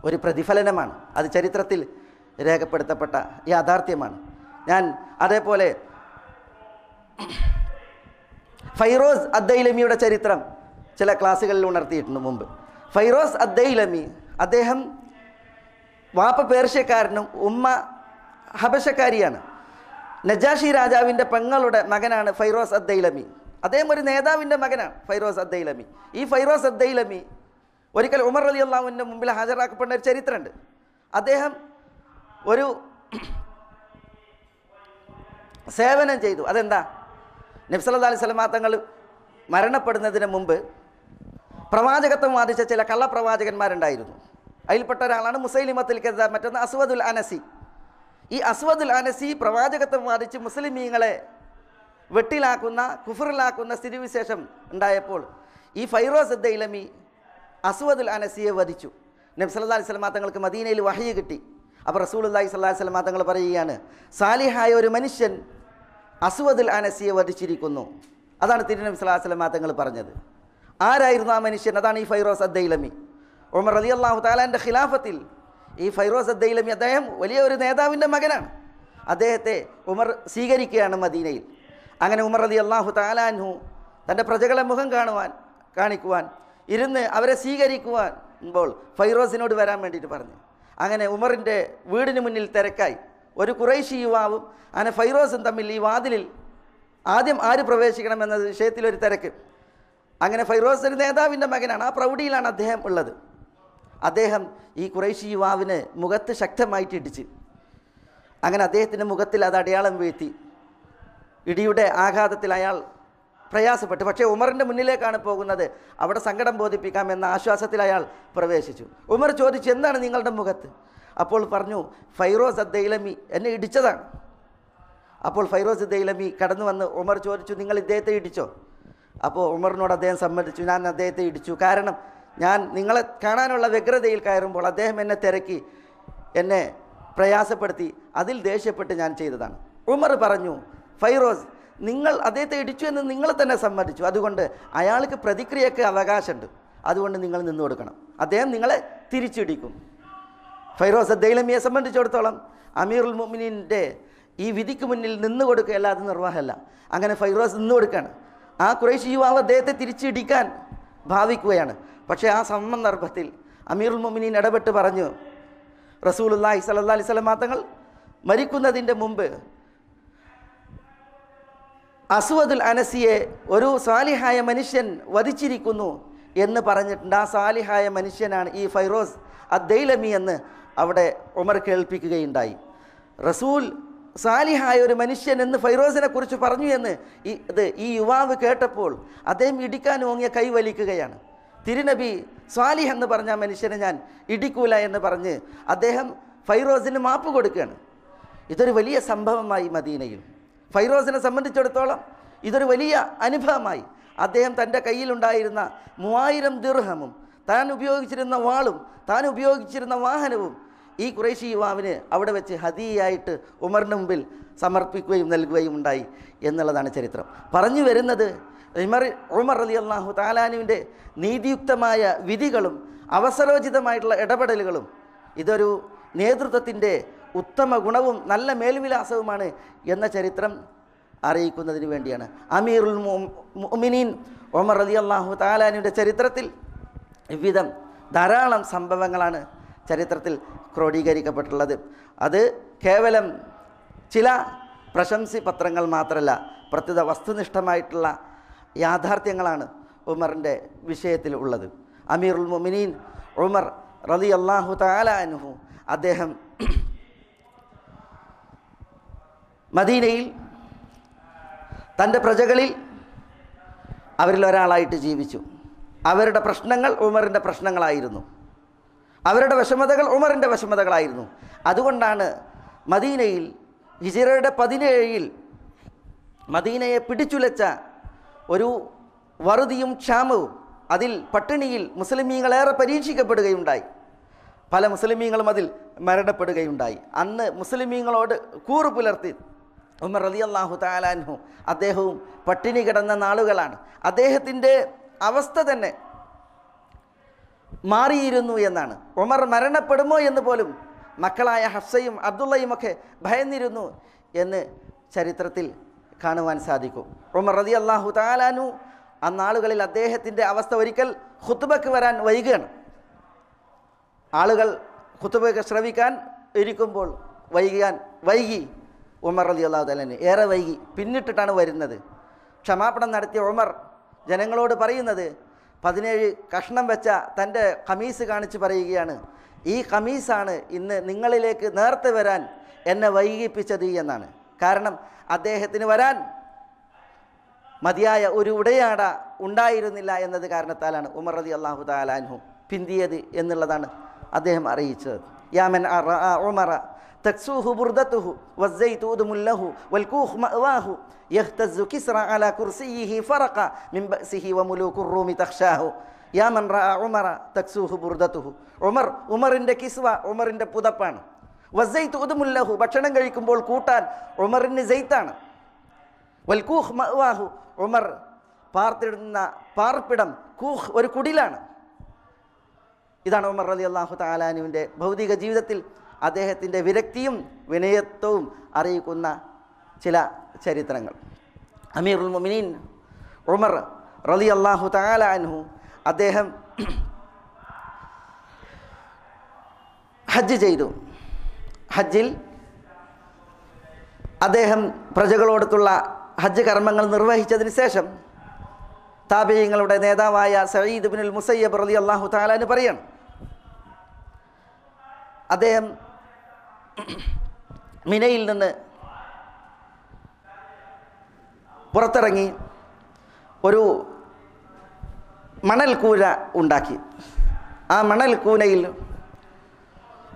ഒരു പ്രതിഫലനമാണ്. അത് ചരിത്രത്തിൽ രേഖപ്പെടുത്തപ്പെട്ട യാഥാർത്ഥ്യമാണ്. ഞാൻ അതേപോലെ ഫൈറോസ് അദ്ദൈലമിയുടെ ചരിത്രം ചില ക്ലാസ്സുകളിൽ ഉണർത്തിയിട്ടുണ്ട് മുമ്പ്. ഫൈറോസ് അദ്ദൈലമി, അദ്ദേഹം വാപ്പ പേർഷ്യക്കാരനും ഉമ്മ ഹബശക്കാരിയാണ്. നജാഷി രാജാവിൻ്റെ പെങ്ങളുടെ മകനാണ് ഫൈറോസ് അദ്ദൈലമി. അദ്ദേഹം ഒരു നേതാവിൻ്റെ മകനാണ് ഫൈറോസ് അദ്ദൈലമി. ഈ ഫൈറോസ് അദ്ദൈലമി ഒരിക്കൽ ഉമർ റളിയല്ലാഹുവിൻ്റെ മുമ്പിൽ ഹാജരാക്കപ്പെടുന്ന ഒരു ചരിത്രമുണ്ട്. അദ്ദേഹം ഒരു സേവനം ചെയ്തു. അതെന്താ? നബി സല്ലല്ലാഹു അലൈഹി വസല്ലം തങ്ങൾ മരണപ്പെടുന്നതിന് മുമ്പ് പ്രവാചകത്വം വാദിച്ച ചില കള്ളപ്രവാചകന്മാരുണ്ടായിരുന്നു. അതിൽപ്പെട്ട ഒരാളാണ് മുസൈലിമത്തുൽ കദ്ദാബ്, മറ്റൊന്ന് അസ്വദുൽ അനസി. ഈ അസ്വദുൽ അനസി പ്രവാചകത്വം വാദിച്ച് മുസ്ലിമീങ്ങളെ വെട്ടിലാക്കുന്ന കുഫറിലാക്കുന്ന സ്ഥിതിവിശേഷം ഉണ്ടായപ്പോൾ ഈ ഫൈറോസ് അദ്ദൈലമി അസ്വദുൽ അനസിയെ വധിച്ചു. നബി സല്ലല്ലാഹു അലൈഹി വസല്ലം തങ്ങൾക്ക് മദീനയിൽ വഹ്യ് കിട്ടി. അപ്പോൾ റസൂലുള്ളാഹി സ്വല്ലല്ലാഹു അലൈഹി വസല്ലം തങ്ങൾ പറയുകയാണ്, സാലിഹായ ഒരു മനുഷ്യൻ അസ്വദുൽ അനസിയെ വധിച്ചിരിക്കുന്നു. അതാണ് തിരുനബി സ്വല്ലല്ലാഹു അലൈഹി വസല്ലം തങ്ങൾ പറഞ്ഞത്. ആരായിരുന്നു ആ മനുഷ്യൻ? അതാണ് ഈ ഫൈറോസ് അദ്ദൈലമി. ഉമർ റളിയല്ലാഹു തആലാന്റെ ഖിലാഫത്തിൽ ഈ ഫൈറോസ് അദ്ദൈലമി, അദ്ദേഹം വലിയ ഒരു നേതാവിൻ്റെ മകനാണ്. അദ്ദേഹത്തെ ഉമർ സ്വീകരിക്കുകയാണ് മദീനയിൽ. അങ്ങനെ ഉമർ റളിയല്ലാഹു തആല അൻഹു തൻ്റെ പ്രജകളെ മുഖം കാണിക്കുവാൻ ഇരുന്ന് അവരെ സ്വീകരിക്കുമ്പോൾ ഫൈറോസിനോട് വരാൻ വേണ്ടിയിട്ട് പറഞ്ഞു. അങ്ങനെ ഉമറിൻ്റെ വീടിന് മുന്നിൽ തിരക്കായി. ഒരു ഖുറൈശി യുവാവും അങ്ങനെ ഫൈറോസും തമ്മിൽ ഈ വാതിലിൽ ആദ്യം ആര് പ്രവേശിക്കണമെന്ന വിഷയത്തിലൊരു തിരക്ക്. അങ്ങനെ ഫൈറോസ് ഒരു നേതാവിൻ്റെ മകനാണ്, ആ പ്രൗഢിയിലാണ് അദ്ദേഹം ഉള്ളത്. അദ്ദേഹം ഈ ഖുറൈശി യുവാവിന് മുഖത്ത് ശക്തമായിട്ട് ഇടിച്ച്, അങ്ങനെ അദ്ദേഹത്തിൻ്റെ മുഖത്തിൽ അത് അടയാളം വീഴ്ത്തി. ഇടിയുടെ ആഘാതത്തിൽ അയാൾ പ്രയാസപ്പെട്ടു. പക്ഷേ ഉമറിൻ്റെ മുന്നിലേക്കാണ് പോകുന്നത്, അവിടെ സങ്കടം ബോധിപ്പിക്കാമെന്ന ആശ്വാസത്തിൽ അയാൾ പ്രവേശിച്ചു. ഉമർ ചോദിച്ചു, എന്താണ് നിങ്ങളുടെ മുഖത്ത്? അപ്പോൾ പറഞ്ഞു, ഫൈറോസ് അദ്ദൈലമി എന്നെ ഇടിച്ചതാണ്. അപ്പോൾ ഫൈറോസ് അദ്ദൈലമി കടന്നു വന്ന് ഉമർ ചോദിച്ചു, നിങ്ങൾ ഇദ്ദേഹത്തെ ഇടിച്ചോ? അപ്പോൾ ഉമറിനോട് അദ്ദേഹം സമ്മതിച്ചു, ഞാൻ അദ്ദേഹത്തെ ഇടിച്ചു. കാരണം ഞാൻ നിങ്ങളെ കാണാനുള്ള വ്യഗ്രതയിൽ കയറുമ്പോൾ അദ്ദേഹം എന്നെ തിരക്കി, എന്നെ പ്രയാസപ്പെടുത്തി, അതിൽ ദേഷ്യപ്പെട്ട് ഞാൻ ചെയ്തതാണ്. ഉമർ പറഞ്ഞു, ഫൈറോസ്, നിങ്ങൾ അദ്ദേഹത്തെ ഇടിച്ചു എന്ന് നിങ്ങൾ തന്നെ സമ്മതിച്ചു, അതുകൊണ്ട് അയാൾക്ക് പ്രതിക്രിയക്ക് അവകാശമുണ്ട്, അതുകൊണ്ട് നിങ്ങൾ നിന്നു കൊടുക്കണം, അദ്ദേഹം നിങ്ങളെ തിരിച്ചിടിക്കും. ഫൈറോസ് അദ്ദൈലമിയെ സംബന്ധിച്ചിടത്തോളം അമീറുൽ മുഅ്മിനീൻ്റെ ഈ വിധിക്ക് മുന്നിൽ നിന്നു കൊടുക്കുക അല്ലാതെ നിർവാഹമല്ല. അങ്ങനെ ഫൈറോസ് നിന്നു കൊടുക്കുകയാണ്. ആ ഖുറൈശി യുവാവ് അദ്ദേഹത്തെ തിരിച്ചിടിക്കാൻ ഭാവിക്കുകയാണ്. പക്ഷേ ആ സന്ദർഭത്തിൽ അമീറുൽ മുഅ്മിനീൻ ഇടപെട്ട് പറഞ്ഞു, റസൂലുള്ളാഹി സ്വല്ലല്ലാഹു അലൈഹി വസല്ലം തങ്ങൾ മരിക്കുന്നതിൻ്റെ മുമ്പ് അസ്വദുൽ അനസിയെ ഒരു സാലിഹായ മനുഷ്യൻ വധിച്ചിരിക്കുന്നു എന്ന് പറഞ്ഞിട്ടുണ്ട്. ആ സാലിഹായ മനുഷ്യനാണ് ഈ ഫൈറോസ് അദ്ദൈലമി എന്ന് അവിടെ ഉമർ കേൾപ്പിക്കുകയുണ്ടായി. റസൂൽ സാലിഹായ ഒരു മനുഷ്യൻ എന്ന് ഫൈറോസിനെ കുറിച്ച് പറഞ്ഞു എന്ന് ഈ യുവാവ് കേട്ടപ്പോൾ അദ്ദേഹം ഇടിക്കാൻ ഓങ്ങിയ കൈ വലിക്കുകയാണ്. തിരുനബി സ്വാലിഹ് എന്ന് പറഞ്ഞ മനുഷ്യനെ ഞാൻ ഇടിക്കൂല എന്ന് പറഞ്ഞ് അദ്ദേഹം ഫൈറോസിന് മാപ്പ് കൊടുക്കുകയാണ്. ഇതൊരു വലിയ സംഭവമായി മദീനയിൽ. ഫൈറോസിനെ സംബന്ധിച്ചിടത്തോളം ഇതൊരു വലിയ അനുഭവമായി. അദ്ദേഹം തൻ്റെ കയ്യിലുണ്ടായിരുന്ന 3000 ദിർഹമും താൻ ഉപയോഗിച്ചിരുന്ന വാളും താൻ ഉപയോഗിച്ചിരുന്ന വാഹനവും ഈ ഖുറൈശി യുവാവിന് അവിടെ വെച്ച് ഹദിയയായിട്ട് ഉമറിന് മുമ്പിൽ സമർപ്പിക്കുകയും നൽകുകയും ഉണ്ടായി എന്നുള്ളതാണ് ചരിത്രം. പറഞ്ഞു വരുന്നത്, ഉമർ റളിയല്ലാഹു തആലാനുവിൻ്റെ നീതിയുക്തമായ വിധികളും അവസരോചിതമായിട്ടുള്ള ഇടപെടലുകളും ഇതൊരു നേതൃത്വത്തിൻ്റെ ഉത്തമ ഗുണവും നല്ല മേൽവിലാസവുമാണ് എന്ന ചരിത്രം അറിയിക്കുന്നതിന് വേണ്ടിയാണ്. അമീറുൽ മുഅ്മിനീൻ ഉമർ റളിയല്ലാഹു തആല അൻഹുവിൻ്റെ ചരിത്രത്തിൽ വിവിധം ധാരാളം സംഭവങ്ങളാണ് ചരിത്രത്തിൽ ക്രോഡീകരിക്കപ്പെട്ടുള്ളത്. അത് കേവലം ചില പ്രശംസി പത്രങ്ങൾ മാത്രമല്ല, പ്രത്യുത വസ്തുനിഷ്ഠമായിട്ടുള്ള യാഥാർത്ഥ്യങ്ങളാണ് ഉമറിൻ്റെ വിഷയത്തിൽ ഉള്ളത്. അമീറുൽ മുഅ്മിനീൻ ഉമർ റളിയല്ലാഹു തആല അൻഹു അദ്ദേഹം മദീനയിൽ തൻ്റെ പ്രജകളിൽ അവരിൽ ഒരാളായിട്ട് ജീവിച്ചു. അവരുടെ പ്രശ്നങ്ങൾ ഉമറിൻ്റെ പ്രശ്നങ്ങളായിരുന്നു, അവരുടെ വിഷമതകൾ ഉമറിൻ്റെ വിഷമതകളായിരുന്നു. അതുകൊണ്ടാണ് മദീനയിൽ ഹിജ്റയുടെ 17 മദീനയെ പിടിച്ചുലച്ച ഒരു വറുതിയും ക്ഷാമവും, അതിൽ പട്ടിണിയിൽ മുസ്ലിമീങ്ങളേറെ പരീക്ഷിക്കപ്പെടുകയുണ്ടായി. പല മുസ്ലിമീങ്ങളും അതിൽ മരണപ്പെടുകയുണ്ടായി. അന്ന് മുസ്ലിമീങ്ങളോട് കൂറു പുലർത്തി ഉമർ റളിയല്ലാഹു തആല അൻഹു അദ്ദേഹവും പട്ടിണി കിടന്ന നാളുകളാണ്. അദ്ദേഹത്തിൻ്റെ അവസ്ഥ തന്നെ മാറിയിരുന്നു എന്നാണ്. ഉമർ മരണപ്പെടുമോ എന്ന് പോലും മക്കളായ ഹഫ്സയും അബ്ദുള്ളയും ഒക്കെ ഭയന്നിരുന്നു എന്ന് ചരിത്രത്തിൽ കാണുവാൻ സാധിക്കും. ഉമർ റളിയല്ലാഹു തആല അൻഹു അന്നാളുകളിൽ അദ്ദേഹത്തിൻ്റെ അവസ്ഥ ഒരിക്കൽ ഖുത്ബക്ക് വരാൻ വൈകുകയാണ്. ആളുകൾ ഖുത്ബക്ക് ശ്രവിക്കാൻ ഇരിക്കുമ്പോൾ വൈകി ഉമർ റളിയല്ലാഹു തആല അൻഹു ഏറെ വൈകി പിന്നിട്ടിട്ടാണ് വരുന്നത്. ക്ഷമാപണം നടത്തിയ ഉമർ ജനങ്ങളോട് പറയുന്നത് 17 കഷ്ണം വെച്ച തൻ്റെ ഖമീസ് കാണിച്ച് പറയുകയാണ്, ഈ ഖമീസാണ് ഇന്ന് നിങ്ങളിലേക്ക് നേരത്തെ വരാൻ എന്നെ വൈകിപ്പിച്ചത് എന്നാണ്. കാരണം അദ്ദേഹത്തിന് വരാൻ മതിയായ ഒരു ഉടയാട ഉണ്ടായിരുന്നില്ല എന്നത് കാരണത്താലാണ് ഉമർ റളിയല്ലാഹു തആല അൻഹു പിന്തിയത് എന്നുള്ളതാണ് അദ്ദേഹം അറിയിച്ചത്. യാമൻ ഉമറ തക്സൂഹു ബുർദതുഹു വസ്സൈതു ഉദ്മുല്ലഹു വൽകൂഹ് മഅവാഹു യഹ്തസു കിസ്റ അലാ കുർസിയിഹി ഫറഖ മിൻ ബഅസിഹി വമുലൂകുർ റൂമി തഖ്ഷാഹു യാമൻ റഅ ഉമറ തക്സൂഹു ബുർദതുഹു. ഉമറിൻ്റെ കിസ്വ ഉമറിൻ്റെ പുതപ്പാണ്. വസ്സൈതു ഉദ്മുല്ലഹു ഭക്ഷണം കഴിക്കുമ്പോൾ കൂട്ടാൻ ഉമറിന് സെയ്ത്താണ്. വൽകൂഹ് മഅവാഹു ഉമർ പാർത്തിടുന്ന പാർപ്പിടം കൂഹ് ഒരു കുടിലാണ്. ഇതാണ് ഉമർ റളിയല്ലാഹു തആല അൻഹുവിൻ്റെ ഭൗതിക ജീവിതത്തിൽ അദ്ദേഹത്തിൻ്റെ വിരക്തിയും വിനയത്വവും അറിയിക്കുന്ന ചില ചരിത്രങ്ങൾ. അമീറുൽ മുഅ്മിനീൻ ഉമർ റളിയല്ലാഹു തആല അൻഹു അദ്ദേഹം ഹജ്ജ് ചെയ്തു. ഹജ്ജിൽ അദ്ദേഹം പ്രജകളോടത്തുള്ള ഹജ്ജ് കർമ്മങ്ങൾ നിർവഹിച്ചതിന് ശേഷം താബിഈങ്ങളുടെ നേതാവായ സഈദ് ഇബ്നുൽ മുസയ്യബ് റളിയല്ലാഹു തആല അൻഹു പറയാണ്, അദ്ദേഹം മിനയിൽ നിന്ന് പുറത്തിറങ്ങി ഒരു മണൽ കൂന ഉണ്ടാക്കി. ആ മണൽ കൂനയിൽ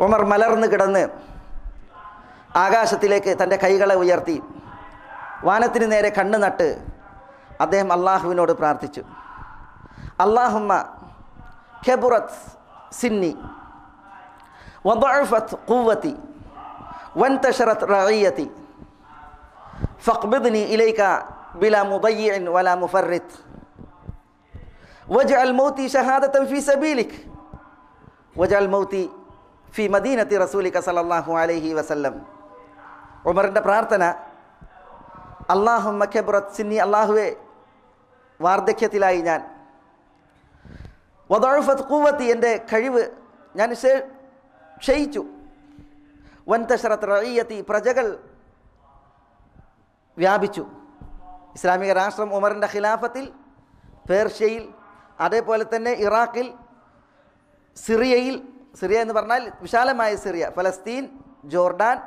ഉമർ മലർന്ന് കിടന്ന് ആകാശത്തിലേക്ക് തൻ്റെ കൈകളെ ഉയർത്തി വാനത്തിന് നേരെ കണ്ണ് നട്ട് അദ്ദേഹം അള്ളാഹുവിനോട് പ്രാർത്ഥിച്ചു. അല്ലാഹുമ്മ കബുറത് സിന്നി വദഅഫത് ഖുവ്വതി വൻതശറത് റഇയതി ഫഖ്ബിദ്നി ഇലൈക ബിലാ മുദയ്യിഇൻ വലാ മുഫർരിത് വജ്അൽ മൗതി ഷഹാദതൻ ഫീ സബീലിക് വജ്അൽ മൗതി ഫീ മദീനത്തി റസൂലിക സല്ലല്ലാഹു അലൈഹി വസല്ലം. ഉമറിൻ്റെ പ്രാർത്ഥന, അല്ലാഹുമ്മ കബറത് സിന്നി, അല്ലാഹുവേ വാർദ്ധക്യത്തിലായി ഞാൻ, വദഅഫത് ഖുവ്വതി, എൻ്റെ കഴിവ് ഞാൻ ക്ഷയിച്ചു, വൻതശറത് റഇയതി, പ്രജകൾ വ്യാപിച്ചു. ഇസ്ലാമിക രാഷ്ട്രം ഉമറിൻ്റെ ഖിലാഫത്തിൽ പേർഷ്യയിൽ, അതേപോലെ തന്നെ ഇറാഖിൽ, സിറിയയിൽ, സിറിയ എന്ന് പറഞ്ഞാൽ വിശാലമായ സിറിയ, ഫലസ്തീൻ, ജോർഡാൻ,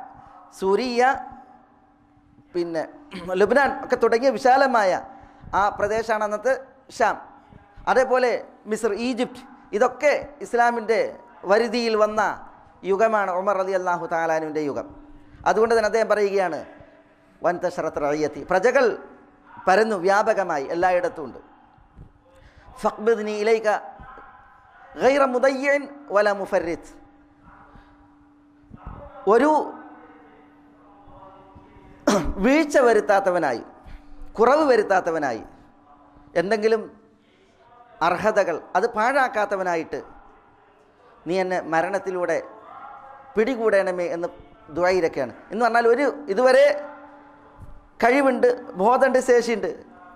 സൂരിയ, പിന്നെ ലുബ്നാൻ ഒക്കെ തുടങ്ങിയ വിശാലമായ ആ പ്രദേശമാണ് അന്നത്തെ ഷാം. അതേപോലെ മിസ്ർ, ഈജിപ്റ്റ്, ഇതൊക്കെ ഇസ്ലാമിൻ്റെ വരുതിയിൽ വന്ന യുഗമാണ് ഉമർ റളിയല്ലാഹു തആല അൻഹുവിൻ്റെ യുഗം. അതുകൊണ്ട് തന്നെ അദ്ദേഹം പറയുകയാണ്, വൻതശറത് റഇയതി, പ്രജകൾ പരന്നു വ്യാപകമായി എല്ലായിടത്തും ഉണ്ട്. ഫഖ്ബിദ്നി ഇലൈക ഗൈറ മുദയ്യിൻ വലാ മുഫർരിത്, ഒരു വീഴ്ച വരുത്താത്തവനായി, കുറവ് വരുത്താത്തവനായി, എന്തെങ്കിലും അർഹതകൾ അത് പാഴാക്കാത്തവനായിട്ട് നീ എന്നെ മരണത്തിലൂടെ പിടികൂടണമേ എന്ന് ദുആയിരൊക്കെയാണ്. എന്ന് പറഞ്ഞാൽ ഇതുവരെ കഴിവുണ്ട്, ബോധമുണ്ട്, ശേഷിയുണ്ട്,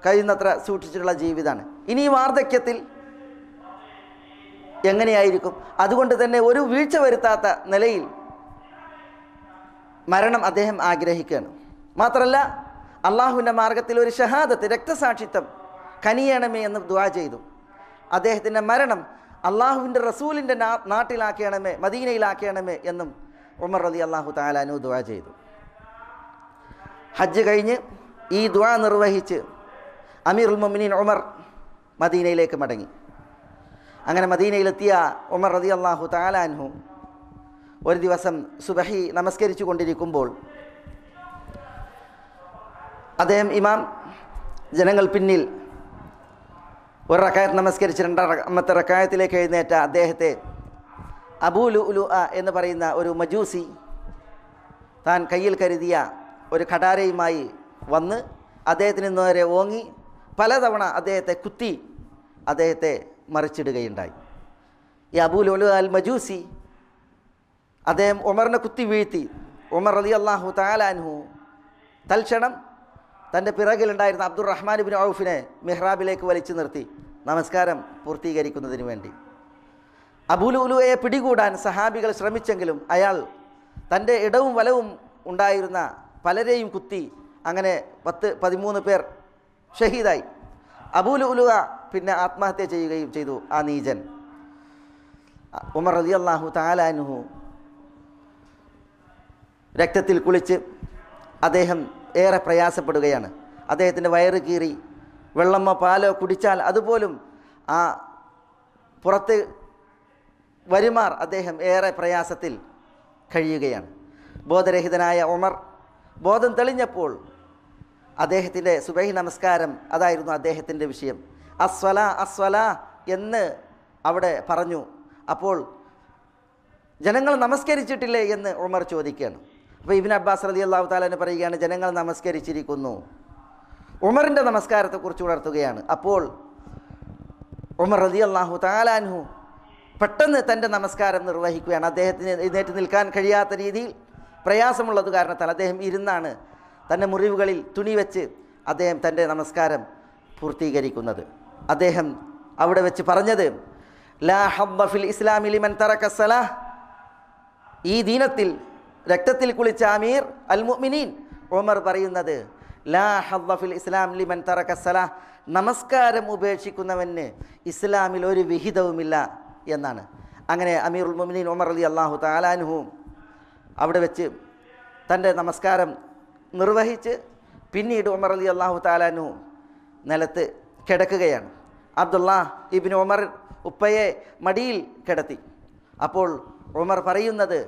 കഴിയുന്നത്ര സൂക്ഷിച്ചിട്ടുള്ള ജീവിതമാണ്. ഇനി ഈ വാർദ്ധക്യത്തിൽ എങ്ങനെയായിരിക്കും? അതുകൊണ്ട് തന്നെ ഒരു വീഴ്ച വരുത്താത്ത നിലയിൽ മരണം അദ്ദേഹം ആഗ്രഹിക്കുകയാണ്. മാത്രമല്ല അള്ളാഹുവിൻ്റെ മാർഗത്തിൽ ഒരു ഷഹാദത്ത്, രക്തസാക്ഷിത്വം കനിയണമേ എന്ന് ദുആ ചെയ്തു. അദ്ദേഹത്തിൻ്റെ മരണം അള്ളാഹുവിൻ്റെ റസൂലിൻ്റെ നാട്ടിലാക്കണമേ, മദീനയിലാക്കണമേ എന്നും ഉമർ റളിയല്ലാഹു തആല അൻഹു ദുആ ചെയ്തു. ഹജ്ജ് കഴിഞ്ഞ് ഈ ദുആ നിർവഹിച്ച് അമീറുൽ മുഅ്മിനീൻ ഉമർ മദീനയിലേക്ക് മടങ്ങി. അങ്ങനെ മദീനയിലെത്തിയ ഉമർ റളിയല്ലാഹു തആല അൻഹു ഒരു ദിവസം സുബഹി നമസ്കരിച്ചു കൊണ്ടിരിക്കുമ്പോൾ അദ്ദേഹം ഇമാം, ജനങ്ങൾ പിന്നിൽ ഒരു റക്അത്ത് നമസ്കരിച്ച് രണ്ടാമത്തെ റക്അത്തിലേക്ക് എഴുന്നേറ്റ അദ്ദേഹത്തെ അബൂ ലുഅ്ലുഅ എന്ന് പറയുന്ന ഒരു മജൂസി താൻ കയ്യിൽ കരുതിയ ഒരു കടാരയുമായി വന്ന് അദ്ദേഹത്തിന് നേരെ ഓങ്ങി പലതവണ അദ്ദേഹത്തെ കുത്തി അദ്ദേഹത്തെ മറിച്ചിടുകയുണ്ടായി. ഈ അബൂ ലുഅ്ലുഅ അൽ മജൂസി അദ്ദേഹം ഉമറിനെ കുത്തി വീഴ്ത്തി. ഉമർ റളിയല്ലാഹു തആല അൻഹു തൽക്ഷണം തൻ്റെ പിറകിലുണ്ടായിരുന്ന അബ്ദുറഹ്മാൻ ഇബ്നു ഔഫിനെ മിഹ്റാബിലേക്ക് വലിച്ചു നിർത്തി നമസ്കാരം പൂർത്തീകരിക്കുന്നതിന് വേണ്ടി. അബൂ ലുഅ്ലുഅയെ പിടികൂടാൻ സഹാബികൾ ശ്രമിച്ചെങ്കിലും അയാൾ തൻ്റെ ഇടവും വലവും ഉണ്ടായിരുന്ന പലരെയും കുത്തി അങ്ങനെ 10-13 പേർ ഷഹീദായി. അബൂ ലുഅ്ലുഅ പിന്നെ ആത്മഹത്യ ചെയ്യുകയും ചെയ്തു, ആ നീചൻ. ഉമർ റളിയല്ലാഹു തആല അൻഹു രക്തത്തിൽ കുളിച്ച് അദ്ദേഹം ഏറെ പ്രയാസപ്പെടുകയാണ്. അദ്ദേഹത്തിൻ്റെ വയറ് കീറി വെള്ളമോ പാലോ കുടിച്ചാൽ അതുപോലും ആ പുറത്ത് വരുമാർ അദ്ദേഹം ഏറെ പ്രയാസത്തിൽ കഴിയുകയാണ്. ബോധരഹിതനായ ഉമർ ബോധം തെളിഞ്ഞപ്പോൾ അദ്ദേഹത്തിൻ്റെ സുബഹി നമസ്കാരം അതായിരുന്നു അദ്ദേഹത്തിൻ്റെ വിഷയം. അസ്വലാ അസ്വലാ എന്ന് അവിടെ പറഞ്ഞു. അപ്പോൾ ജനങ്ങൾ നമസ്കരിച്ചിട്ടില്ലേ എന്ന് ഉമർ ചോദിക്കുകയാണ്. അപ്പോൾ ഇബ്നു അബ്ബാസ് റളിയല്ലാഹു തആല അൻഹു പറയുകയാണ്, ജനങ്ങൾ നമസ്കരിച്ചിരിക്കുന്നു. ഉമറിൻ്റെ നമസ്കാരത്തെക്കുറിച്ച് ഉണർത്തുകയാണ്. അപ്പോൾ ഉമർ റളിയല്ലാഹു തആല അൻഹു പെട്ടെന്ന് തൻ്റെ നമസ്കാരം നിർവഹിക്കുകയാണ്. അദ്ദേഹത്തിന് എഴുന്നേറ്റ് നിൽക്കാൻ കഴിയാത്ത രീതിയിൽ പ്രയാസമുള്ളത് കാരണത്താൽ അദ്ദേഹം ഇരുന്നാണ് തൻ്റെ മുറിവുകളിൽ തുണി വെച്ച് അദ്ദേഹം തൻ്റെ നമസ്കാരം പൂർത്തീകരിക്കുന്നത്. അദ്ദേഹം അവിടെ വെച്ച് പറഞ്ഞത്, ലാ ഹബ്ബ ഫിൽ ഇസ്ലാമി ലിമൻ തറക സലാഹ്, ഈ ദീനത്തിൽ രക്തത്തിൽ കുളിച്ച അമീർ അൽ മുഅ്മിനീൻ ഉമർ പറയുന്നത്, ലാ ഹബ്ബ ഫിൽ ഇസ്ലാം ലിമൻ തറക സലാഹ്, നമസ്കാരം ഉപേക്ഷിക്കുന്നവന് ഇസ്ലാമിൽ ഒരു വിഹിതവുമില്ല എന്നാണ്. അങ്ങനെ അമീറുൽ മുഅ്മിനീൻ ഉമർ റളിയല്ലാഹു തആല അൻഹു അവിടെ വെച്ച് തൻ്റെ നമസ്കാരം നിർവഹിച്ച് പിന്നീട് ഉമർ റളിയല്ലാഹു തആല അൻഹു നിലത്ത് കിടക്കുകയാണ്. അബ്ദുല്ലാഹ് ഇബ്നു ഉമർ ഉപ്പയെ മടിയിൽ കിടത്തി. അപ്പോൾ ഉമർ പറയുന്നത്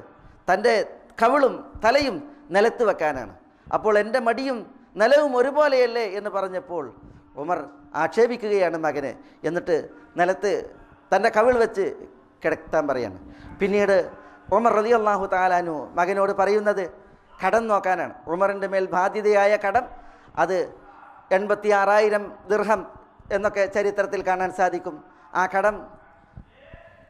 തൻ്റെ കവിളും തലയും നിലത്ത് വെക്കാനാണ്. അപ്പോൾ എൻ്റെ മടിയും നിലവും ഒരുപോലെയല്ലേ എന്ന് പറഞ്ഞപ്പോൾ ഉമർ ആക്ഷേപിക്കുകയാണ് മകനെ. എന്നിട്ട് നിലത്ത് തൻ്റെ കവിൾ വെച്ച് കിടത്താൻ പറയാണ്. പിന്നീട് ഉമർ റളിയല്ലാഹു തആല അൻഹു മകനോട് പറയുന്നത് കടം നോക്കാനാണ്. ഉമറിൻ്റെ മേൽ ബാധ്യതയായ കടം അത് 86,000 ദിർഹം എന്നൊക്കെ ചരിത്രത്തിൽ കാണാൻ സാധിക്കും. ആ കടം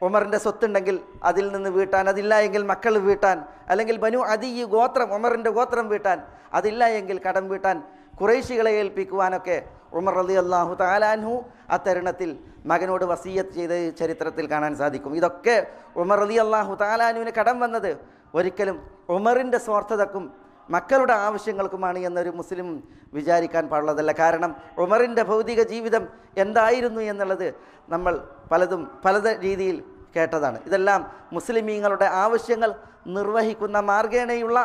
ഉമറിൻ്റെ സ്വത്തുണ്ടെങ്കിൽ അതിൽ നിന്ന് വീട്ടാൻ, അതില്ല എങ്കിൽ മക്കൾ വീട്ടാൻ, അല്ലെങ്കിൽ ബനു അദി ഗോത്രം ഉമറിൻ്റെ ഗോത്രം വീട്ടാൻ, അതില്ല എങ്കിൽ കടം വീട്ടാൻ ഖുറൈശികളെ ഏൽപ്പിക്കുവാനൊക്കെ ഉമർ റളിയല്ലാഹു തആല അൻഹു അത്തരുണത്തിൽ മകനോട് വസിയത്ത് ചെയ്ത ചരിത്രത്തിൽ കാണാൻ സാധിക്കും. ഇതൊക്കെ ഉമർ റളിയല്ലാഹു തആല അൻഹുവിന് കടം വന്നത് ഒരിക്കലും ഉമറിൻ്റെ സ്വാർത്ഥതക്കും മക്കളുടെ ആവശ്യങ്ങൾക്കുമാണ് എന്നൊരു മുസ്ലിം വിചാരിക്കാൻ പാടുള്ളതല്ല. കാരണം ഉമറിൻ്റെ ഭൗതിക ജീവിതം എന്തായിരുന്നു എന്നുള്ളത് നമ്മൾ പല രീതിയിൽ കേട്ടതാണ്. ഇതെല്ലാം മുസ്ലിമീങ്ങളുടെ ആവശ്യങ്ങൾ നിർവഹിക്കുന്ന മാർഗേണയുള്ള